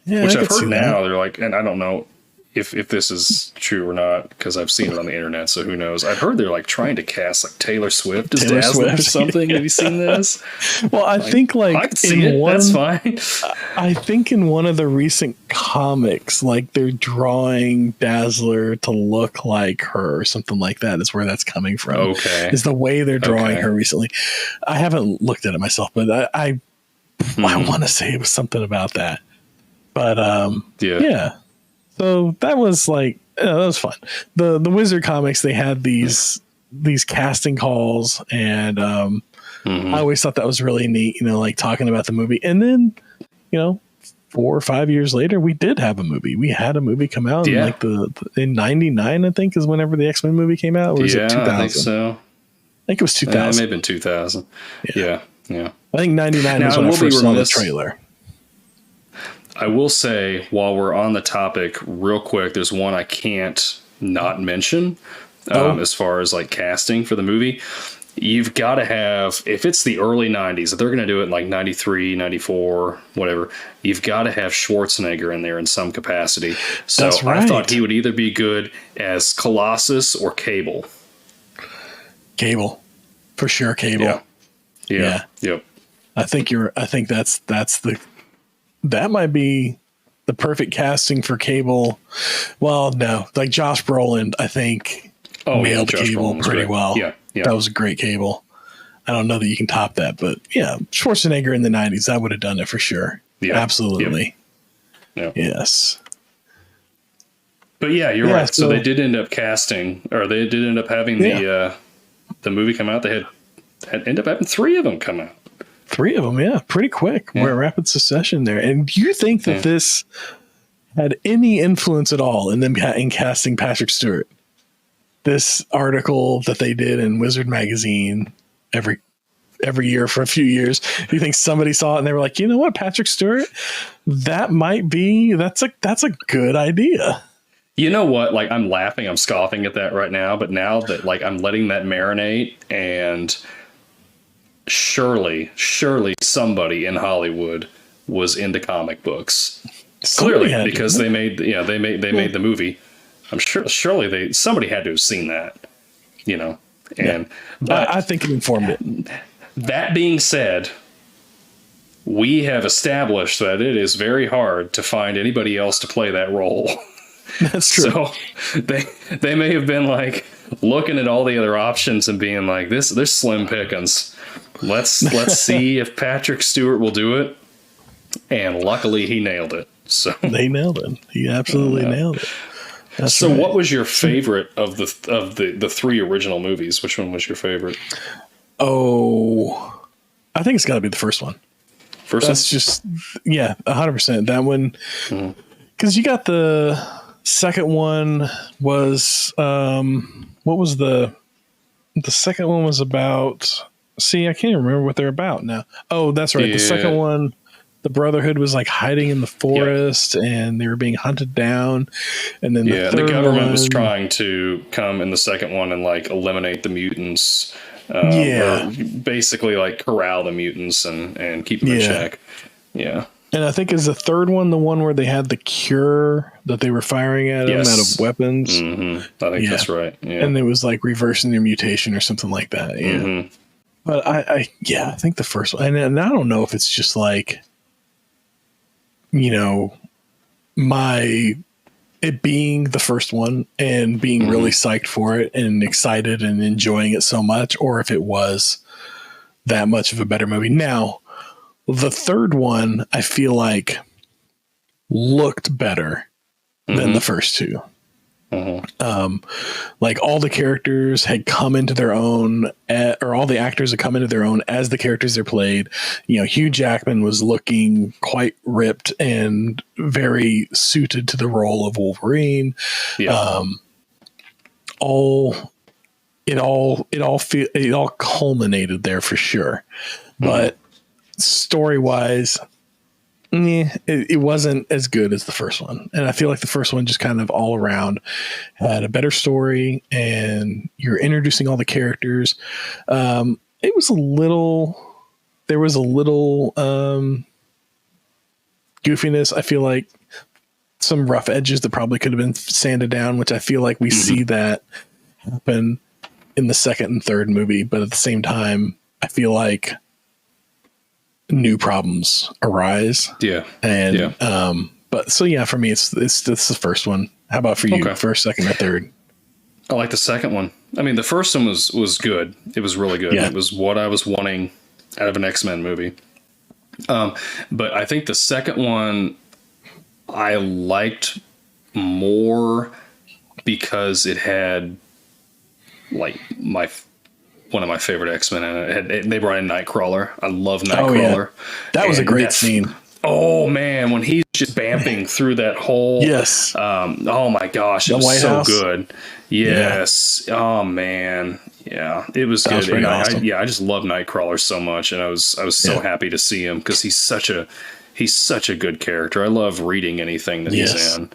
Yeah, which I've heard now. They're like, and I don't know if this is true or not, because I've seen it on the internet, so who knows. I've heard they're like trying to cast like Taylor Swift as Dazzler or something. Have you seen this? Well, I think like I can see it. That's fine. I think in one of the recent comics, like they're drawing Dazzler to look like her or something like that is where that's coming from. Okay. Is the way they're drawing her recently. I haven't looked at it myself, but I want to say it was something about that. But yeah. So that was like, that was fun. The Wizard comics, they had these casting calls, and I always thought that was really neat, like talking about the movie. And then, 4 or 5 years later, we did have a movie. We had a movie come out in like in 99, I think, is whenever the X-Men movie came out. Or was it 2000? I think so. I think it was 2000. It may have been 2000. Yeah. I think 99 was when I first saw the trailer. I will say, while we're on the topic, real quick, there's one I can't not mention as far as like casting for the movie. You've got to have, if it's the early 90s, if they're going to do it in like 93, 94, whatever, you've got to have Schwarzenegger in there in some capacity. So That's right. I thought he would either be good as Colossus or Cable. Cable. For sure, Cable. Yeah. Yep. I think that might be the perfect casting for Cable. Well, no, like Josh Brolin, I think nailed Cable pretty well. Yeah. That was a great Cable. I don't know that you can top that, but yeah, Schwarzenegger in the 90s, I would have done it for sure. Yeah. Absolutely. Yep. Yes. But yeah, you're right. So they did end up casting, or they did end up having the movie come out. They had ended up having 3 of them come out. 3 of them, yeah, pretty quick. We're in rapid succession there. And do you think that this had any influence at all in them in casting Patrick Stewart? This article that they did in Wizard magazine every year for a few years. Do you think somebody saw it and they were like, you know what, Patrick Stewart, that's a good idea. You know what? Like, I'm laughing, I'm scoffing at that right now, but now that like I'm letting that marinate, and surely somebody in Hollywood was into comic books. Clearly, because they made the movie. I'm sure somebody had to have seen that, but I think it informed it. That being said, we have established that it is very hard to find anybody else to play that role. That's true. So they may have been like looking at all the other options and being like, there's slim pickings. Let's see if Patrick Stewart will do it. And luckily he nailed it. So they nailed it. He absolutely nailed it. That's right. What was your favorite of the 3 original movies? Which one was your favorite? Oh, I think it's got to be the first one. That's just 100%. That one, because you got the second one was what was the second one was about? See, I can't even remember what they're about now. Oh, that's right. Yeah. The second one, the Brotherhood was like hiding in the forest and they were being hunted down. And then the government was trying to come in the second one and like eliminate the mutants. Or basically like corral the mutants and keep them in check. Yeah. And I think is the third one the one where they had the cure that they were firing at them out of weapons? Mm-hmm. I think that's right. Yeah. And it was like reversing their mutation or something like that. Yeah. Mm-hmm. But I think the first one, and I don't know if it's just like, it being the first one and being really psyched for it and excited and enjoying it so much, or if it was that much of a better movie. Now, the third one, I feel like looked better than the first 2. Like all the characters had come into their own, or all the actors had come into their own as the characters they played. Hugh Jackman was looking quite ripped and very suited to the role of Wolverine. Yeah. It all culminated there for sure. But story wise, it wasn't as good as the first one. And I feel like the first one just kind of all around had a better story and you're introducing all the characters. There was a little goofiness. I feel like some rough edges that probably could have been sanded down, which I feel like we see that happen in the second and third movie. But at the same time, I feel like new problems arise. Yeah. And, but so yeah, for me, it's the first one. How about for you? First, second, or third? I like the second one. I mean, the first one was good. It was really good. Yeah. It was what I was wanting out of an X-Men movie. But I think the second one I liked more because it had like one of my favorite X-Men in it. They brought in Nightcrawler. I love Nightcrawler. Oh, yeah. That was a great scene. Oh man, when he's just bamping through that whole oh my gosh, it was so good. Yes. Yeah. Oh man. Yeah, it was good. And awesome. I just love Nightcrawler so much, and I was so happy to see him because he's such a good character. I love reading anything that he's in.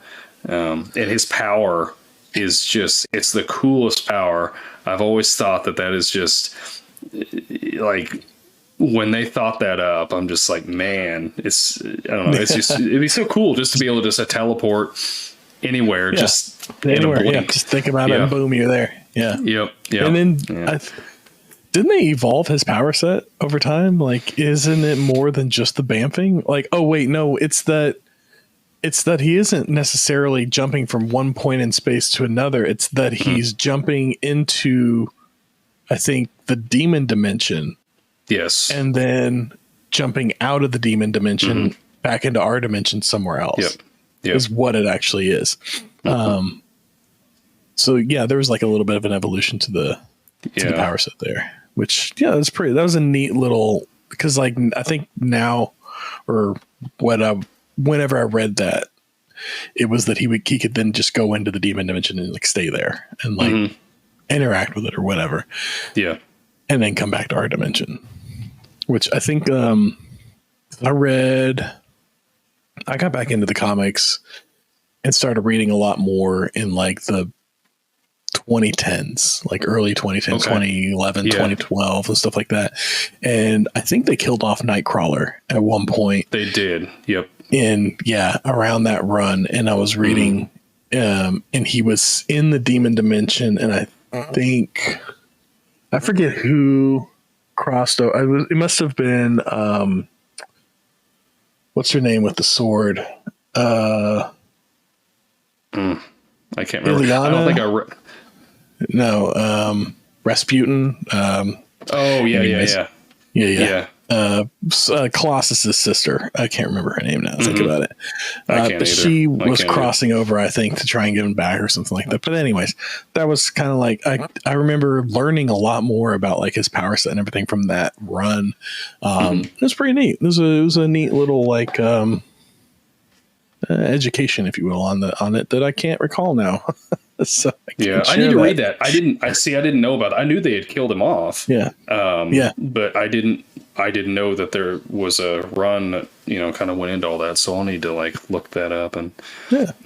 And his power is just, it's the coolest power. I've always thought that is just like, when they thought that up, I'm just like, man, I don't know. It's just, it'd be so cool just to be able to just teleport anywhere, just anywhere. Yeah, just think about it and boom, you're there. Yeah. Yep. And then didn't they evolve his power set over time? Like, isn't it more than just the bamfing? Like, oh wait, no, it's that he isn't necessarily jumping from one point in space to another. It's that he's jumping into, I think, the demon dimension. Yes. And then jumping out of the demon dimension back into our dimension somewhere else. Yep. Is what it actually is. So yeah, there was like a little bit of an evolution to the power set there, which that was a neat little, because like, I think now or whenever I read that, it was that he could then just go into the demon dimension and like stay there and like interact with it or whatever. Yeah. And then come back to our dimension, which I think, I got back into the comics and started reading a lot more in like the 2010s, like early 2010s, 2011, 2012 and stuff like that. And I think they killed off Nightcrawler at one point. They did. Yep. Around that run. And I was reading, and he was in the demon dimension. And I think, I forget who crossed over. It must have been, what's her name with the sword? I can't remember. Ileana? I don't think No, Rasputin. Yeah. Colossus's sister. I can't remember her name now. Think about it. But she was crossing over, I think, to try and get him back or something like that. But anyways, that was kind of like, I remember learning a lot more about like his power set and everything from that run. It was pretty neat. It was a neat little like education, if you will, on it that I can't recall now. So I need to read that. I didn't know about it. I knew they had killed him off. But I didn't know that there was a run that, kind of went into all that. So I'll need to like look that up and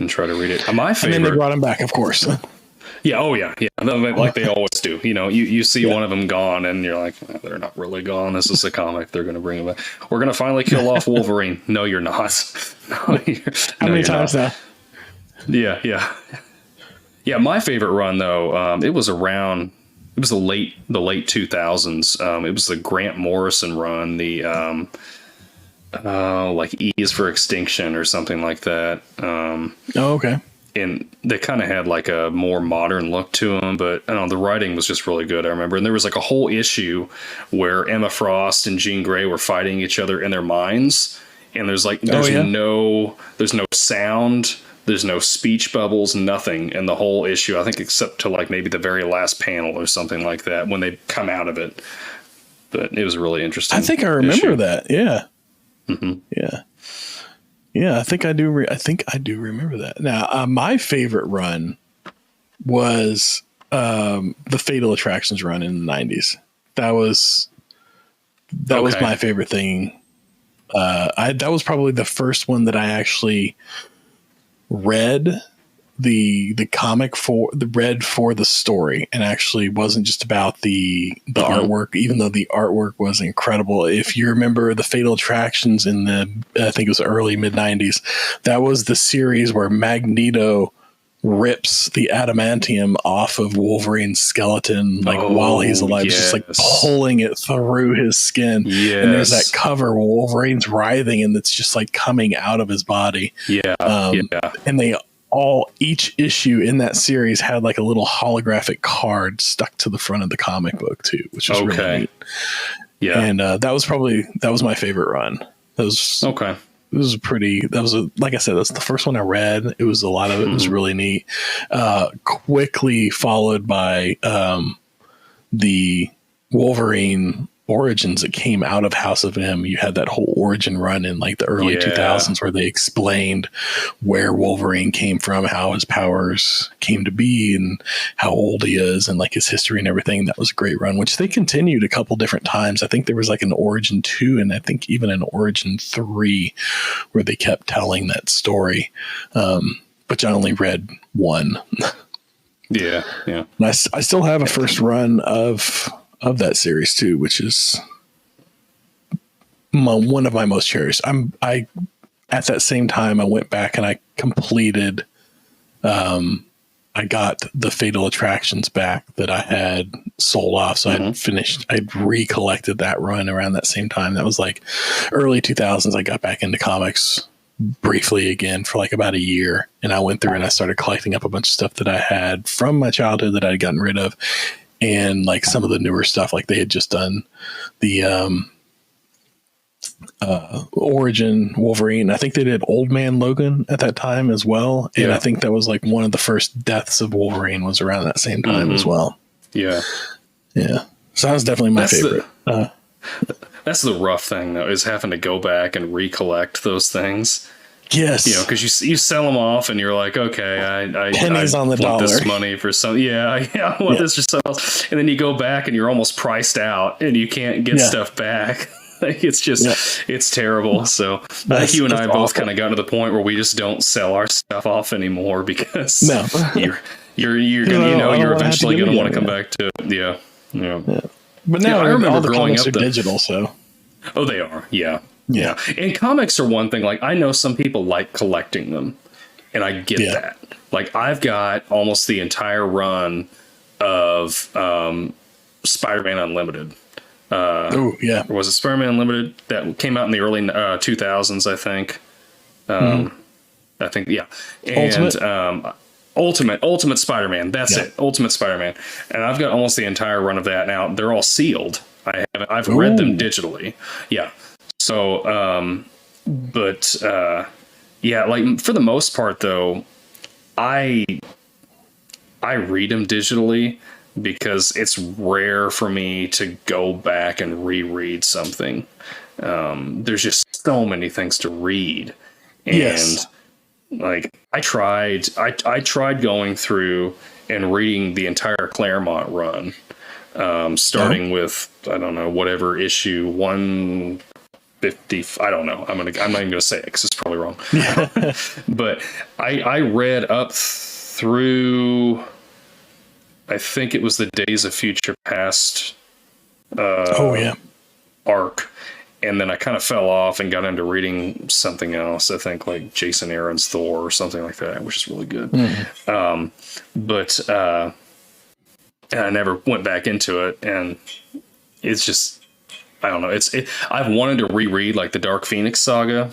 try to read it. My favorite. And then they brought him back, of course. Yeah. Oh yeah. Yeah. Like they always do. You see one of them gone and you're like, they're not really gone. This is a comic. They're going to bring him back. We're going to finally kill off Wolverine. No, you're not. How many times now? Yeah. Yeah. Yeah, my favorite run though, it was the late 2000s. It was the Grant Morrison run, the like E is for Extinction or something like that. Okay. And they kind of had like a more modern look to them, but I don't know, the writing was just really good. I remember, and there was like a whole issue where Emma Frost and Jean Grey were fighting each other in their minds, and there's no sound. There's no speech bubbles, nothing in the whole issue, I think, except to like maybe the very last panel or something like that when they come out of it. But it was really interesting. I think I remember that. Yeah. Yeah. Yeah. I think I do. I think I do remember that. Now, my favorite run was the Fatal Attractions run in the 90s. That was my favorite thing. That was probably the first one that I actually read the comic for the read for the story, and actually wasn't just about the artwork, even though the artwork was incredible. If you remember the Fatal Attractions in the, I think it was early mid 90s, that was the series where Magneto rips the adamantium off of Wolverine's skeleton, like while he's alive, just like pulling it through his skin. Yes. And there's that cover where Wolverine's writhing and it's just like coming out of his body. And they each issue in that series had like a little holographic card stuck to the front of the comic book too, which was really neat. And that was my favorite run. That was like I said, that's the first one I read. It was a lot of it was really neat. Quickly followed by the Wolverine origins that came out of House of M. You had that whole origin run in like the early 2000s where they explained where Wolverine came from, how his powers came to be, and how old he is, and like his history and everything. That was a great run, which they continued a couple different times. I think there was like an Origin 2 and I think even an Origin 3 where they kept telling that story. But I only read one. And I still have a first run of that series too, which is one of my most cherished. I at that same time I went back and I completed I got the Fatal Attractions back that I had sold off, so I'd recollected that run around that same time. That was like early 2000s. I got back into comics briefly again for like about a year, and I went through and I started collecting up a bunch of stuff that I had from my childhood that I'd gotten rid of. And like some of the newer stuff, like they had just done the Origin Wolverine. I think they did Old Man Logan at that time as well. And I think that was like one of the first deaths of Wolverine was around that same time as well. Yeah. So that was definitely my favorite. That's the rough thing though, is having to go back and recollect those things. Yes, because you sell them off and you're like, okay, I pennies on the want dollar. This money for some, I want this for something else, and then you go back and you're almost priced out and you can't get stuff back. Like it's just it's terrible. So I think you and I both kind of got to the point where we just don't sell our stuff off anymore because you're eventually going to want to come back to it. But now I remember all the growing comics up are digital, so they are. Yeah. And comics are one thing. Like, I know some people like collecting them, and I get that. Like, I've got almost the entire run of Spider-Man Unlimited. Or was it Spider-Man Unlimited? That came out in the early 2000s, I think. I think, And Ultimate Spider-Man. That's it. Ultimate Spider-Man. And I've got almost the entire run of that now. They're all sealed. I've read them digitally. Yeah. So, like for the most part though, I read them digitally because it's rare for me to go back and reread something. There's just so many things to read. And like I tried going through and reading the entire Claremont run, starting with, I don't know, whatever issue 150. I don't know. I'm not even gonna say it because it's probably wrong. But I read up through, I think it was the Days of Future Past arc, and then I kind of fell off and got into reading something else. I think like Jason Aaron's Thor or something like that, which is really good. But I never went back into it, and it's just, I don't know. I've wanted to reread like the Dark Phoenix saga,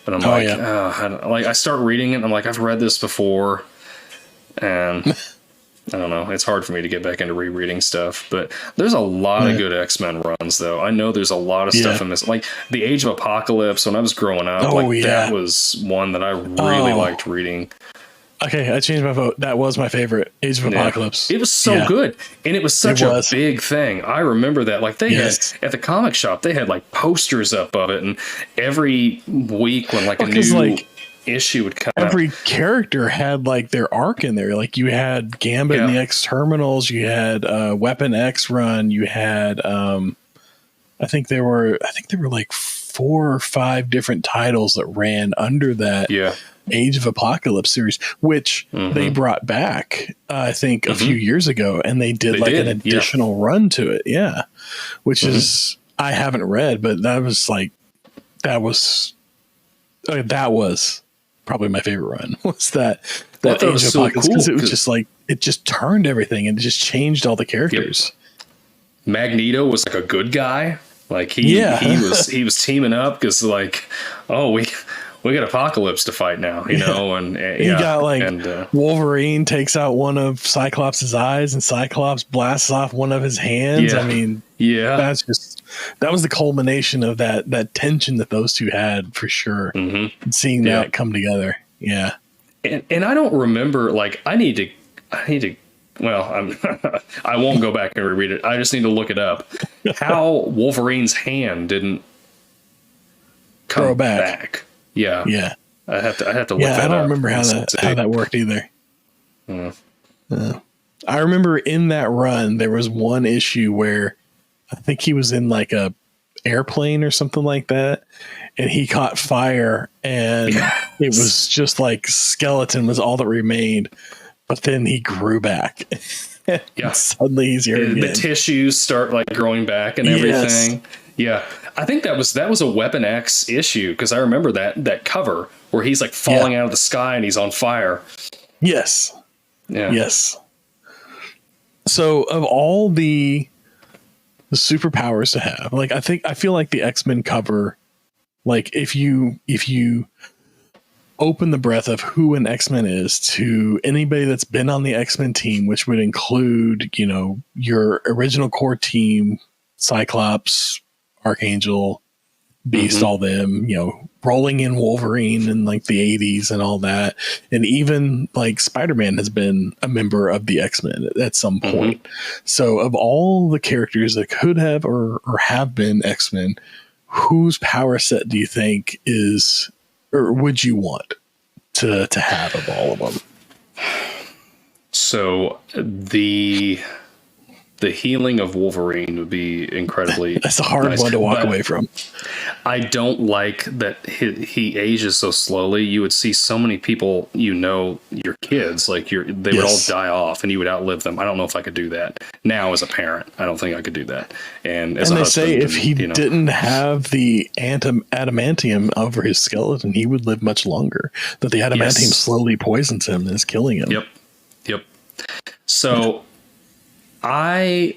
but I'm I start reading it and I'm like, I've read this before, and I don't know. It's hard for me to get back into rereading stuff, but there's a lot of good X-Men runs though. I know there's a lot of stuff in this, like the Age of Apocalypse when I was growing up, that was one that I really liked reading. Okay, I changed my vote. That was my favorite, Age of Apocalypse. It was so good, and it was such a big thing. I remember that. Like they had at the comic shop, they had like posters up of it, and every week when like a new issue would come every character had like their arc in there. Like you had Gambit and the X-Terminals, you had Weapon X run, you had I think there were like 4 or 5 different titles that ran under that Age of Apocalypse series, which they brought back, I think, a few years ago, and they did an additional run to it. Yeah. Which is, I haven't read, but that was probably my favorite run, was that Age of Apocalypse, because it was just like, it just turned everything and it just changed all the characters. Magneto was like a good guy. Like he was teaming up because like, oh, we got Apocalypse to fight now, you know, and you got Wolverine takes out one of Cyclops' eyes and Cyclops blasts off one of his hands. I mean, that was the culmination of that tension that those two had, for sure. Seeing that come together. Yeah. And I don't remember, like, I need to, well, I won't go back and reread it. I just need to look it up. How Wolverine's hand didn't come back. Yeah. Yeah. I have to look that up. Yeah, I don't remember how that worked either. I remember in that run, there was one issue where I think he was in like a airplane or something like that, and he caught fire, and it was just like skeleton was all that remained, but then he grew back. Suddenly he's here again. The tissues start like growing back and everything. Yeah. I think that was a Weapon X issue, because I remember that cover where he's like falling out of the sky and he's on fire. Yes. Yeah. Yes. So of all the superpowers to have, like, I feel like the X-Men cover, like if you open the breadth of who an X-Men is to anybody that's been on the X-Men team, which would include, you know, your original core team, Cyclops, Archangel, Beast, all them, you know, rolling in Wolverine in like the 80s and all that. And even like Spider-Man has been a member of the X-Men at some point. So of all the characters that could have or have been X-Men, whose power set do you think is, or would you want to have of all of them? So the healing of Wolverine would be incredibly that's a hard one to walk away from. I don't like that he ages so slowly. You would see so many people, you know, your kids, like they would all die off and you would outlive them. I don't know if I could do that now as a parent. I don't think I could do that. And as a husband, say if he didn't have the adamantium over his skeleton, he would live much longer. That the adamantium slowly poisons him and is killing him. Yep. So I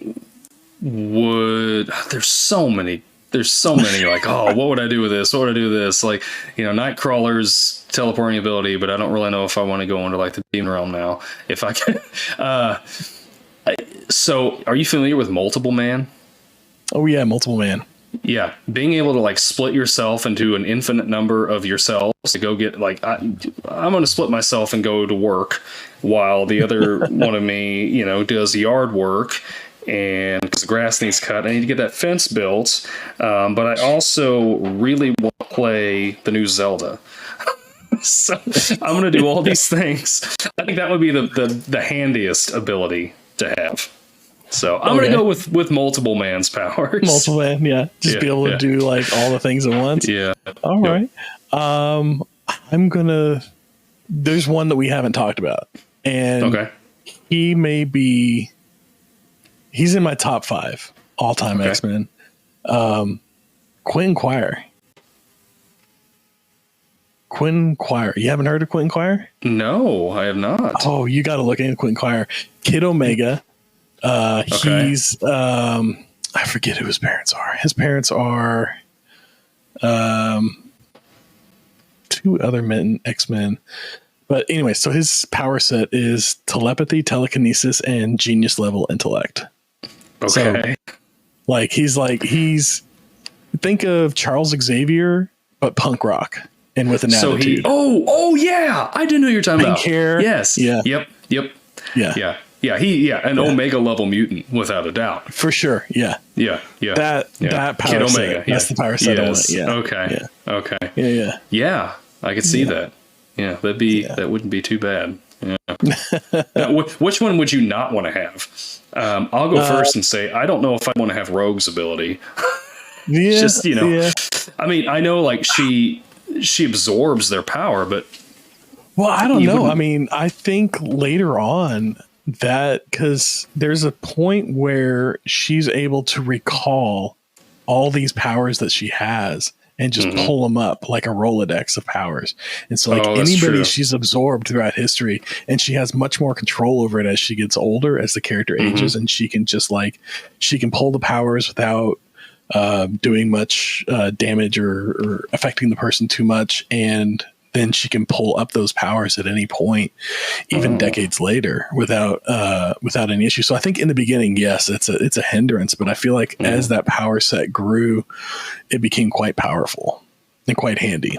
would, there's so many like, oh, what would I do with this? What would I do with this? Like, you know, Nightcrawler's teleporting ability, but I don't really know if I want to go into like the demon realm now. If I can, so are you familiar with Multiple Man? Oh yeah. Multiple Man. Yeah. Being able to like split yourself into an infinite number of yourselves to go get like, I'm going to split myself and go to work while the other one of me, you know, does yard work. And because the grass needs cut, I need to get that fence built. But I also really want to play the new Zelda. So I'm going to do all these things. I think that would be the handiest ability to have. So I'm going to go with Multiple Man's powers. Multiple Man, yeah. Just be able to do like all the things at once. Yeah. All right. I'm going to, there's one that we haven't talked about. And he may be, he's in my top 5 all-time X-Men. Quentin Quire. Quentin Quire. You haven't heard of Quentin Quire? No, I have not. Oh, you got to look into Quentin Quire. Kid Omega. He's I forget who his parents are. His parents are 2 other X-Men. But anyway, so his power set is telepathy, telekinesis, and genius level intellect. Okay. So, he's think of Charles Xavier, but punk rock and with an attitude. Oh yeah, I didn't know you were talking about. Pink hair. Yes. Yeah. Yep. Yeah. An Omega level mutant without a doubt. For sure. Yeah. That power Kid set. Omega. That's the power set. Yes. Yeah. Okay. Yeah. Yeah, I could see that. Yeah, that wouldn't be too bad. Yeah. Now, which one would you not want to have? I'll go first and say I don't know if I want to have Rogue's ability. Yeah, Just, yeah. I mean, I know like she absorbs their power, but well, I don't know. I mean, I think later on that because there's a point where she's able to recall all these powers that she has and just pull them up like a Rolodex of powers. And so like anybody she's absorbed throughout history, and she has much more control over it as she gets older, as the character ages, and she can just like, she can pull the powers without doing much damage or affecting the person too much. And then she can pull up those powers at any point, even decades later, without any issue. So I think in the beginning, yes, it's a hindrance, but I feel like as that power set grew, it became quite powerful and quite handy.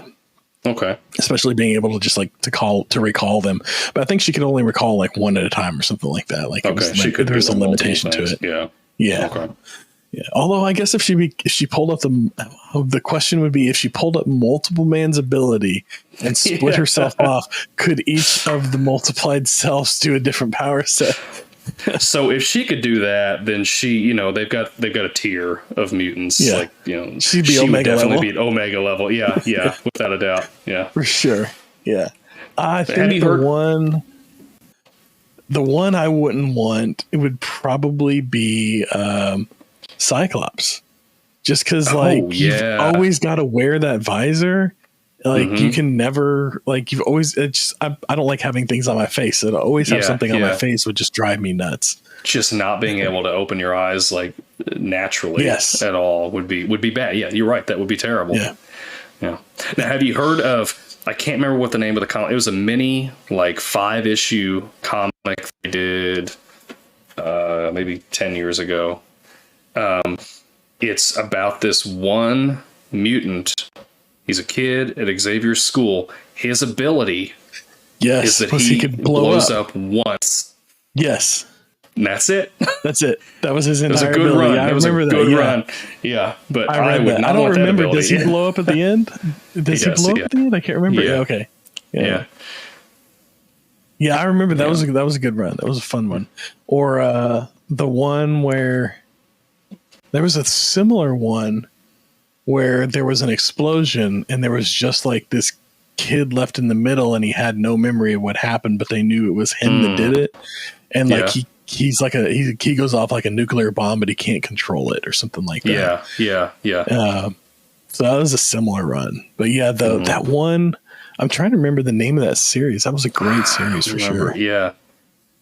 Okay. Especially being able to just like to recall them. But I think she could only recall like one at a time or something like that. Like, there's a limitation to it. Yeah. Yeah. Okay. Yeah. Although I guess if she pulled up the question would be, if she pulled up multiple man's ability and split herself off, could each of the multiplied selves do a different power set? So if she could do that, then she, they've got a tier of mutants. Yeah. Like, she'd be she Omega would definitely level. be at Omega level. Yeah, yeah, without a doubt. Yeah, for sure. Yeah, I think the one I wouldn't want, it would probably be Cyclops, just because you've always got to wear that visor. Like you can never, like you've always, I don't like having things on my face. So to always have something on my face would just drive me nuts. Just not being able to open your eyes like naturally at all would be bad. Yeah, you're right. That would be terrible. Yeah. Yeah. Now, have you heard of, I can't remember what the name of the comic, it was a mini, like 5-issue comic they did maybe 10 years ago. It's about this one mutant. He's a kid at Xavier's school. His ability is that he could blows up once. Yes. And that's it. That's it. That was his entire ability. Run. Yeah, I remember that. Run. Yeah, but I would not I don't want remember. That ability. Does he blow up at the end? Does he blow up at the end? I can't remember. Yeah. Okay. Yeah. Yeah, I remember that was a good run. That was a fun one. Or the one where there was a similar one where there was an explosion and there was just like this kid left in the middle and he had no memory of what happened, but they knew it was him that did it. And like he's like he goes off like a nuclear bomb, but he can't control it or something like that. Yeah. So that was a similar run. But yeah, that one, I'm trying to remember the name of that series. That was a great series for sure. Yeah.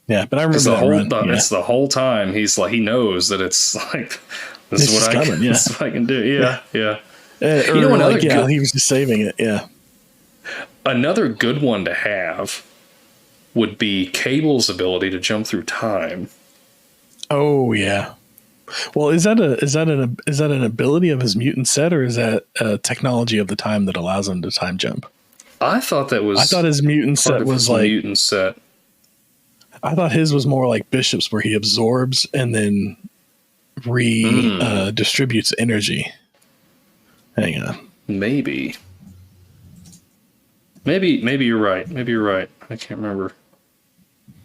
Yeah, but I remember that run. It's the whole time he's like, he knows that it's like, this is what I can do. Yeah. He was just saving it. Yeah. Another good one to have would be Cable's ability to jump through time. Oh yeah. Well, is that an ability of his mutant set, or is that a technology of the time that allows him to time jump? I thought his mutant set was like mutant set. I thought his was more like Bishop's, where he absorbs and then distributes energy. Hang on. Maybe you're right. I can't remember.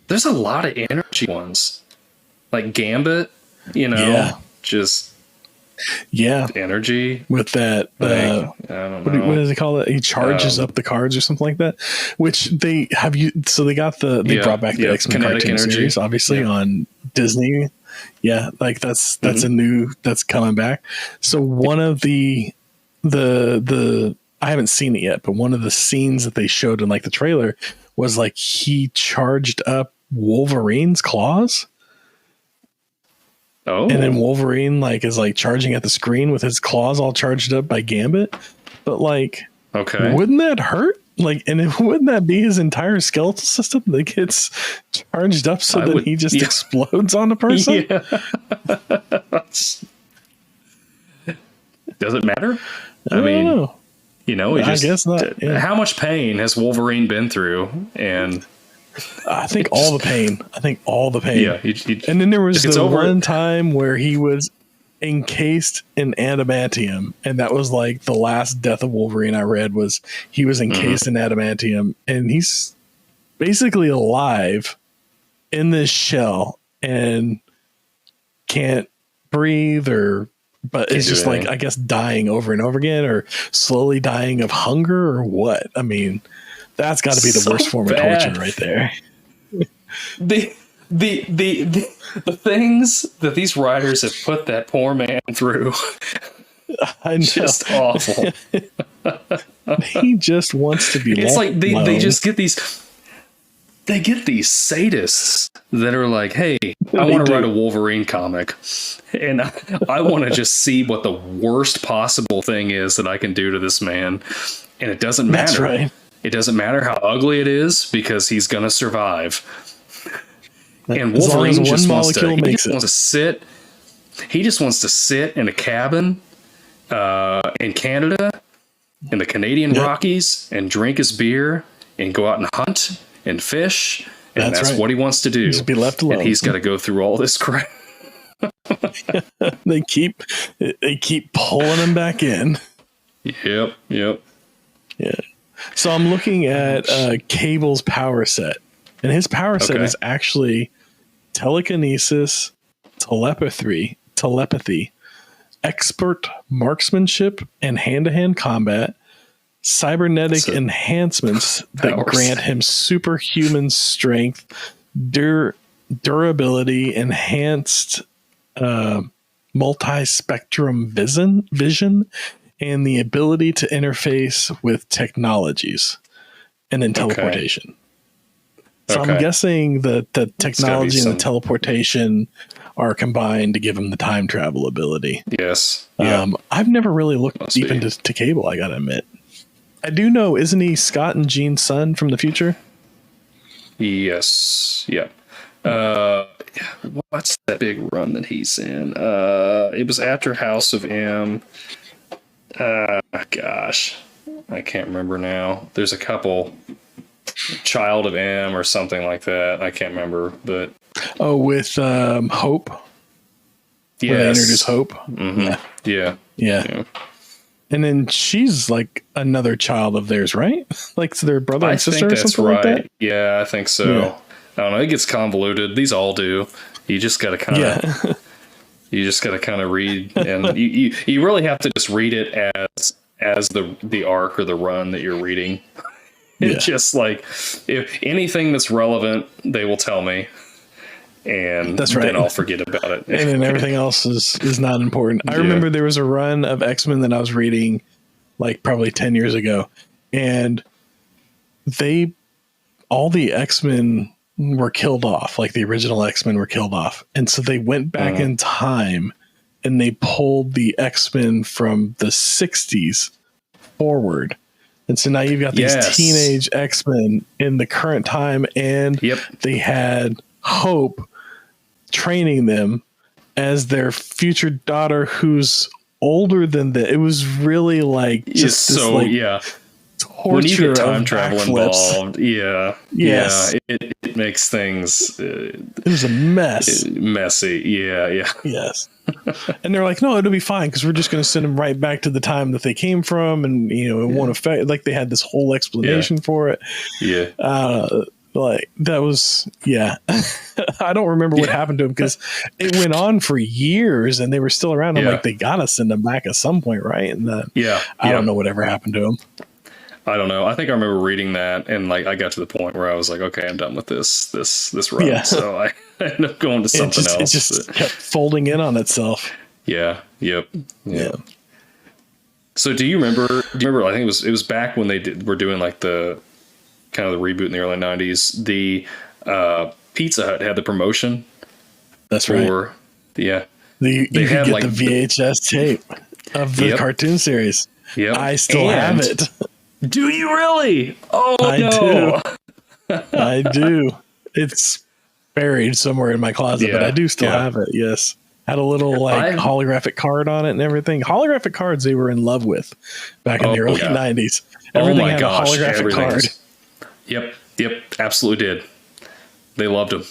There's a lot of energy ones. Like Gambit, just energy with that. I don't know. What does he call it? He charges up the cards or something like that. Which they have So they got they brought back the X-Men cartoon series, obviously on Disney. Yeah, like that's that's coming back. So one of the I haven't seen it yet, but one of the scenes that they showed in like the trailer was like he charged up Wolverine's claws. Oh. And then Wolverine is charging at the screen with his claws all charged up by Gambit. But wouldn't that hurt? Wouldn't that be his entire skeletal system that gets charged up so that he just explodes on a person? Yeah. Does it matter? I mean, don't know. I guess not. Yeah. How much pain has Wolverine been through? And I think all the pain. Yeah. And then there was the one time where he was encased in adamantium, and that was like the last death of Wolverine I read was he was encased in adamantium, and he's basically alive in this shell and can't breathe or but it's just like, I guess, dying over and over again, or slowly dying of hunger, or what? I mean, that's got to be the worst form of torture right there. The things that these writers have put that poor man through, I know. Just awful. He just wants to be. It's like they just get these. They get these sadists that are like, hey, I want to write a Wolverine comic, and I want to just see what the worst possible thing is that I can do to this man. And it doesn't matter. That's right. It doesn't matter how ugly it is, because he's going to survive. And Wolverine just wants to sit. He just wants to sit in a cabin in Canada, in the Canadian Rockies, and drink his beer and go out and hunt and fish, and that's right. What he wants to do. Just be left alone. And he's got to go through all this crap. They keep pulling him back in. Yep. Yeah. So I'm looking at Cable's power set, and his power set is actually telekinesis, telepathy, expert marksmanship and hand-to-hand combat, cybernetic enhancements that grant him superhuman strength, durability, enhanced multi-spectrum vision, and the ability to interface with technologies, and then teleportation. So I'm guessing that the technology and the teleportation are combined to give him the time travel ability. Yes. Yeah. I've never really looked deep into Cable, I gotta admit. I do know, isn't he Scott and Jean's son from the future? Yes. Yeah. What's that big run that he's in? It was after House of M. Gosh, I can't remember now. There's a couple. Child of M or something like that. I can't remember, but with Hope. Yes. Where they introduce Hope. Mm-hmm. Yeah. And then she's like another child of theirs, right? Like their brother and sister or something like that? Yeah, I think so. Yeah. I don't know. It gets convoluted. These all do. You just got to kind of you just got to kind of read, and you really have to just read it as the arc or the run that you're reading. It's just like, if anything that's relevant, they will tell me, and then I'll forget about it. And then everything else is not important. I remember there was a run of X-Men that I was reading like probably 10 years ago, and all the X-Men were killed off, like the original X-Men were killed off. And so they went back in time and they pulled the X-Men from the 60s forward. And so now you've got these teenage X-Men in the current time, and they had Hope training them as their future daughter, who's older than them. It was really like just this, torture. When you get time travel involved, it makes things. It was a mess. Messy, yes. And they're like, no, it'll be fine because we're just going to send them right back to the time that they came from, and it won't affect. Like they had this whole explanation for it. Yeah. Like that was I don't remember what happened to them because it went on for years and they were still around. I'm like, they gotta send them back at some point, right? And then I don't know whatever happened to them. I don't know. I think I remember reading that, and like I got to the point where I was like, okay, I'm done with this run. Yeah. So I ended up going to something else. It just kept folding in on itself. Yeah. Yep. Yeah. So do you remember? I think it was back when were doing like the kind of the reboot in the early 90s. The Pizza Hut had the promotion. That's right. You could get like the VHS tape of the cartoon series. Yep. I still have it. Do you really? Oh, I do. It's buried somewhere in my closet, but I do still have it. Yes. Had a little holographic card on it and everything. Holographic cards they were in love with back in the early 90s. Everything had a holographic card. Yep, absolutely did. They loved them.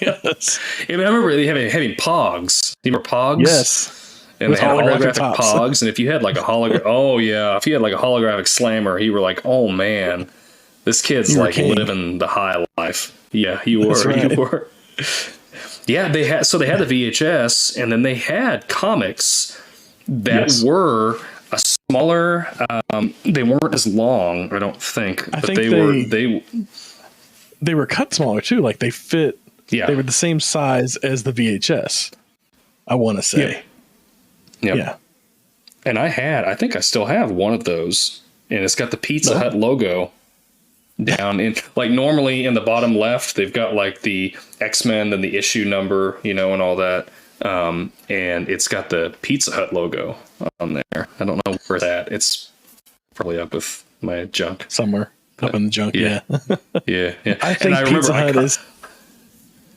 Yes. I remember having Pogs. Do you remember Pogs? Yes. And they had holographic Pogs, and if you had like a if you had like a holographic Slammer, you were like, oh man, this kid's like living the high life. Yeah, you were. Right. You were. Yeah, they had the VHS, and then they had comics that were a smaller. They weren't as long, I don't think, but they were cut smaller too. Like they fit. Yeah, they were the same size as the VHS. I want to say. Yeah. And I think I still have one of those, and it's got the Pizza Hut logo down in, like, normally in the bottom left, they've got like the X-Men and the issue number, and all that. And it's got the Pizza Hut logo on there. I don't know where it's at. It's probably up with my junk somewhere up in the junk. Yeah. Yeah. I think Pizza Hut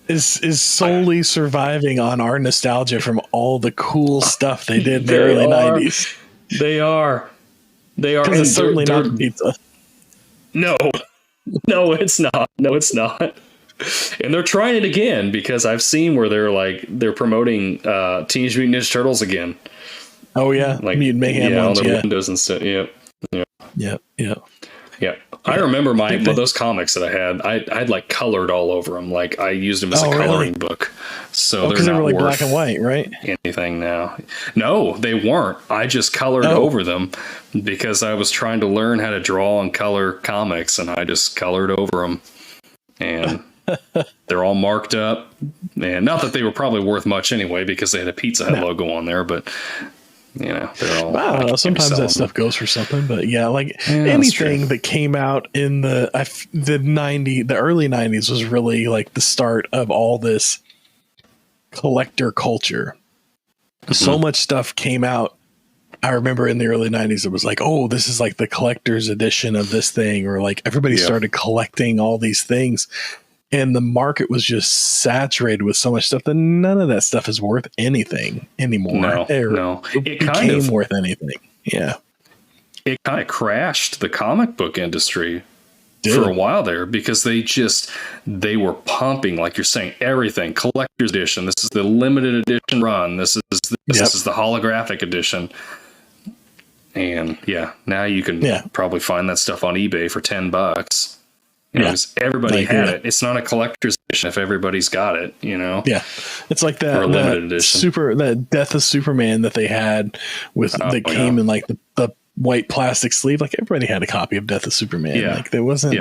is solely surviving on our nostalgia from all the cool stuff they did in the early 90s. They are. And it's certainly not pizza. No, it's not. No, it's not. And they're trying it again, because I've seen where they're promoting Teenage Mutant Ninja Turtles again. Oh yeah, like Mutant Mayhem on the windows and stuff. Yeah. I remember those comics that I had. I'd like colored all over them. Like I used them as a coloring book. So because they were like black and white, right? Anything now? No, they weren't. I just colored over them because I was trying to learn how to draw and color comics, and I just colored over them. And they're all marked up. And not that they were probably worth much anyway, because they had a Pizza Hut logo on there, but. They're all. I don't know. Sometimes that stuff goes for something, but anything that came out in the early 90s was really like the start of all this collector culture. Mm-hmm. So much stuff came out. I remember in the early 90s, it was like, oh, this is like the collector's edition of this thing, or like everybody started collecting all these things. And the market was just saturated with so much stuff that none of that stuff is worth anything anymore. No. It became worth anything. Yeah. It kind of crashed the comic book industry for a while there, because they were pumping, like you're saying, everything. Collector's edition. This is the limited edition run. This is the holographic edition. And now you can probably find that stuff on eBay for $10. Because everybody had it. It's not a collector's edition if everybody's got it, Yeah. It's like that limited edition. That Death of Superman that they had came in like the white plastic sleeve. Like everybody had a copy of Death of Superman. Yeah. Like there wasn't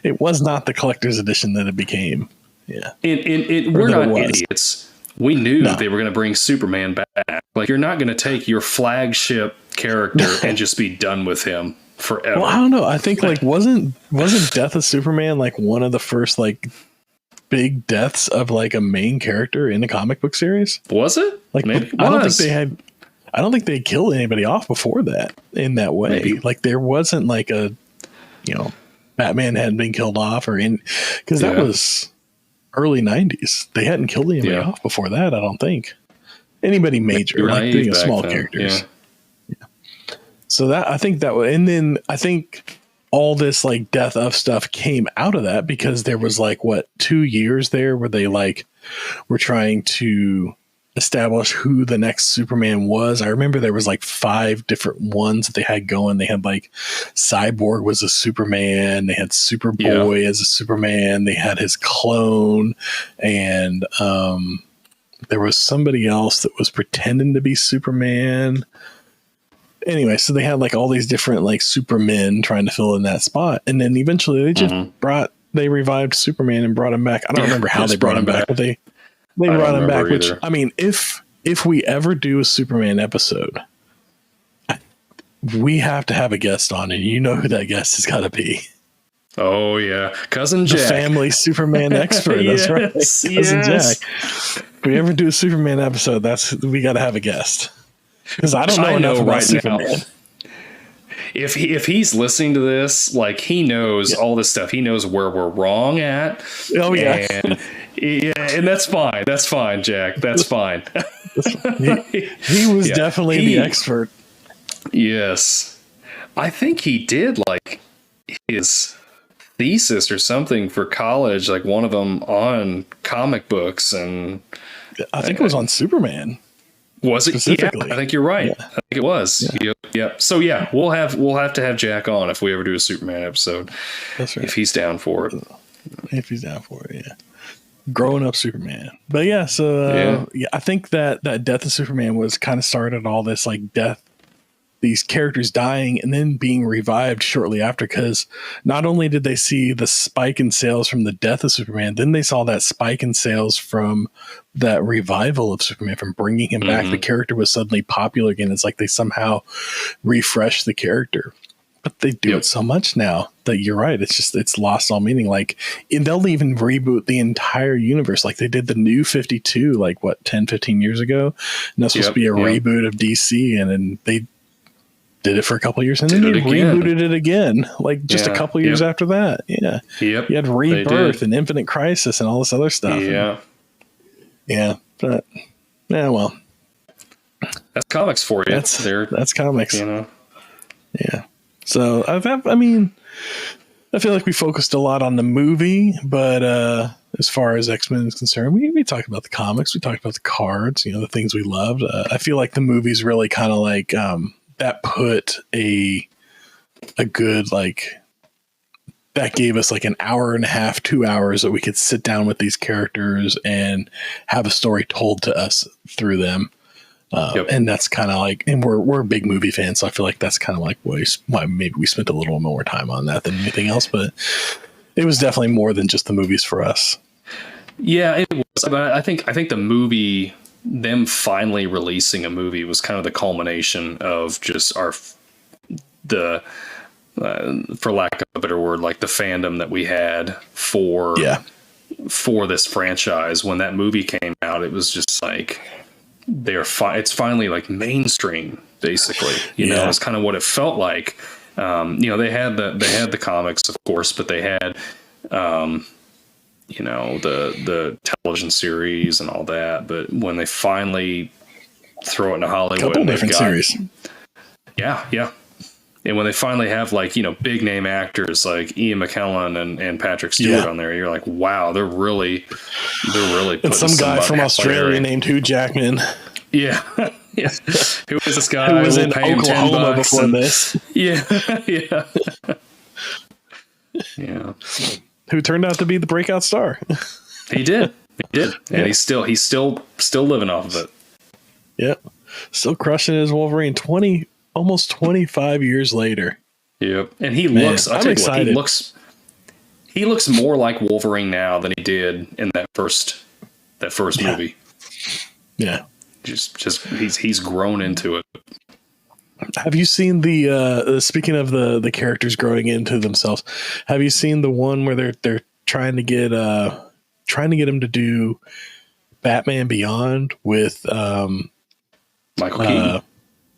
it was not the collector's edition that it became. Yeah. We're not idiots. We knew they were going to bring Superman back. Like, you're not going to take your flagship character and just be done with him forever. Well, I don't know. I think like wasn't Death of Superman like one of the first like big deaths of like a main character in the comic book series? Was it? Like maybe I don't think they killed anybody off before that in that way. Maybe. Like there wasn't like a Batman hadn't been killed off because that was early 90s. They hadn't killed anybody off before that, I don't think. Anybody major, like small characters. So that I think that would, and then I think all this like death of stuff came out of that because there was like 2 years there where they like were trying to establish who the next Superman was. I remember there was like 5 different ones that they had going. They had like Cyborg was a Superman. They had Superboy as a Superman. They had his clone, and there was somebody else that was pretending to be Superman. Anyway, so they had like all these different like Supermen trying to fill in that spot. And then eventually they just they revived Superman and brought him back. I don't remember how they brought him back, but they brought him back, which I mean, if we ever do a Superman episode, we have to have a guest on, and you know who that guest has got to be. Oh yeah. Cousin Jack. The family Superman expert. That's right. Cousin Jack. If we ever do a Superman episode, we got to have a guest. Because I don't know enough about Superman. Now, if he's listening to this, like he knows all this stuff. He knows where we're wrong at. Oh yeah. And that's fine. That's fine, Jack. That's fine. he was definitely the expert. Yes. I think he did like his thesis or something for college, like one of them on comic books, and I think it was on Superman. Was it? Yeah, I think you're right. I think it was. Yep. So we'll have to have Jack on if we ever do a Superman episode. That's right. If he's down for it. If he's down for it, yeah. growing up Superman. But yeah, I think that death of Superman was kind of started all this like death, these characters dying and then being revived shortly after, because not only did they see the spike in sales from the death of Superman, then they saw that spike in sales from that revival of Superman, from bringing him back. The character was suddenly popular again. It's like they somehow refreshed the character. But they do it so much now that you're right. It's lost all meaning. Like, and they'll even reboot the entire universe. Like they did the New 52, like what, 10, 15 years ago. And that's supposed to be a reboot of DC. And then they did it for a couple of years, and then they rebooted it again, like just a couple of years after that. Yeah. Yep. You had Rebirth and Infinite Crisis and all this other stuff. Yeah. But well, that's comics for you. That's comics. You know. Yeah. So I mean, I feel like we focused a lot on the movie, but as far as X-Men is concerned, we talked about the comics, we talked about the cards, you know, the things we loved. I feel like the movie's really kind of like that put a good, like, that gave us like an hour and a half, 2 hours that we could sit down with these characters and have a story told to us through them. And that's kind of like, and we're big movie fans, so I feel like that's kind of like why maybe we spent a little more time on that than anything else, but it was definitely more than just the movies for us. Yeah, it was. But I think the movie, them finally releasing a movie, was kind of the culmination of just for lack of a better word, like the fandom that we had for this franchise. When that movie came out, it was just like it's finally like mainstream, basically. You know, it's kind of what it felt like. You know, they had the comics, of course, but they had you know, the television series and all that. But when they finally throw it into Hollywood, couple different series. Yeah. And when they finally have, like, you know, big name actors like Ian McKellen and Patrick Stewart on there, you're like, wow, they're really and some guy from Australia named Hugh Jackman. Yeah. Yeah. Who was this guy? Who was in Oklahoma before this? Yeah. Yeah. Who turned out to be the breakout star. He did. And he's still living off of it. Yep. Still crushing his Wolverine almost 25 years later. Yep. And he looks, I'm excited. He looks more like Wolverine now than he did in that first movie. Yeah. Just he's grown into it. Have you seen the speaking of the characters growing into themselves, have you seen the one where they're trying to get him to do Batman Beyond with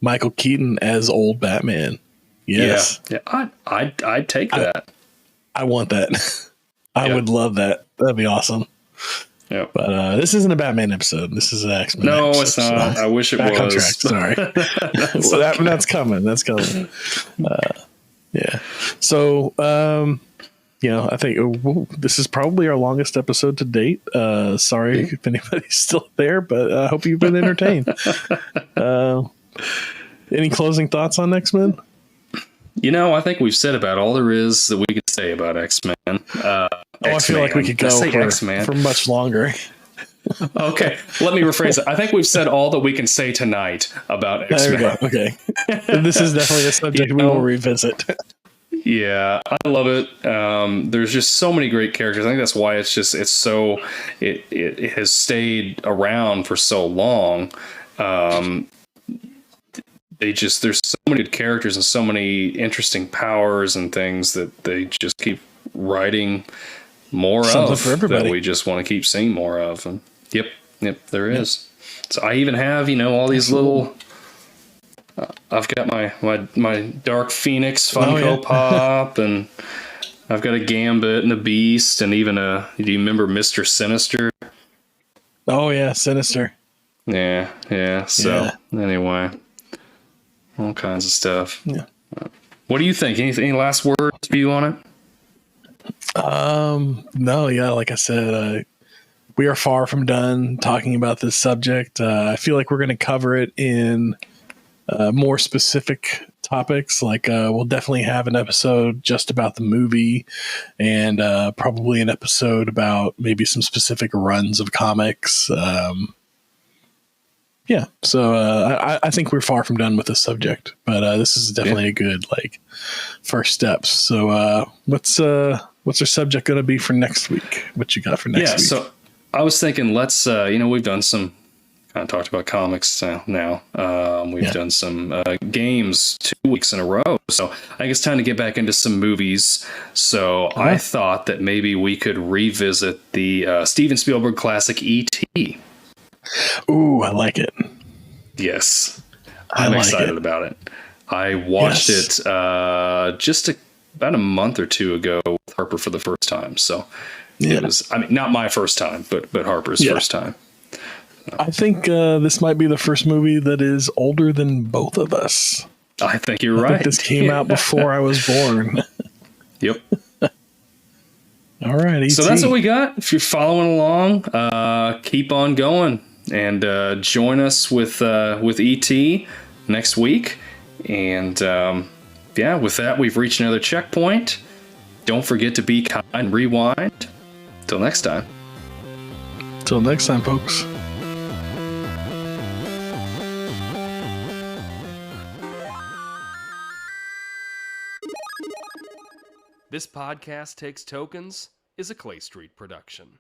Michael Keaton as old Batman? Yes. Yeah. I'd take that. I want that. I would love that. That'd be awesome. Yeah. But this isn't a Batman episode. This is an X-Men episode. No, it's not. I wish it was. On track. Sorry. Well, that's coming. That's coming. Yeah. So, you know, I think this is probably our longest episode to date. Sorry if anybody's still there, but I hope you've been entertained. Any closing thoughts on X-Men? You know, I think we've said about all there is that we could say about X-Men. I feel like we could go for much longer. Okay, let me rephrase it. I think we've said all that we can say tonight about X-Men. There we go. Okay. This is definitely a subject we will revisit. Yeah, I love it. There's just so many great characters. I think that's why it has stayed around for so long. There's so many good characters and so many interesting powers and things that they just keep writing more of for everybody. That we just want to keep seeing more of. And yep, there is. So I even have, you know, all these little. I've got my Dark Phoenix Funko Pop, and I've got a Gambit and a Beast, and even do you remember Mr. Sinister? Oh yeah, Sinister. Yeah. So anyway, all kinds of stuff. Yeah. What do you think? Any last words view on it? No, like I said, we are far from done talking about this subject. I feel like we're going to cover it in more specific topics. Like we'll definitely have an episode just about the movie, and probably an episode about maybe some specific runs of comics. Yeah, so I think we're far from done with this subject, but this is definitely a good first steps. So what's our subject going to be for next week? What you got for next week? So I was thinking, let's we've done some kind of talked about comics now. We've done some games 2 weeks in a row, so I think it's time to get back into some movies. So I thought that maybe we could revisit the Steven Spielberg classic E.T. Ooh, I like it. Yes. I'm excited about it. I watched it about a month or two ago with Harper for the first time. So it was, not my first time, but Harper's first time. I think this might be the first movie that is older than both of us. I think you're right. I think this came out before I was born. Yep. All right. E.T. So that's what we got. If you're following along, keep on going. And join us with E.T. next week. And with that, we've reached another checkpoint. Don't forget to be kind and rewind. Till next time. Till next time, folks. This podcast takes tokens is a Clay Street production.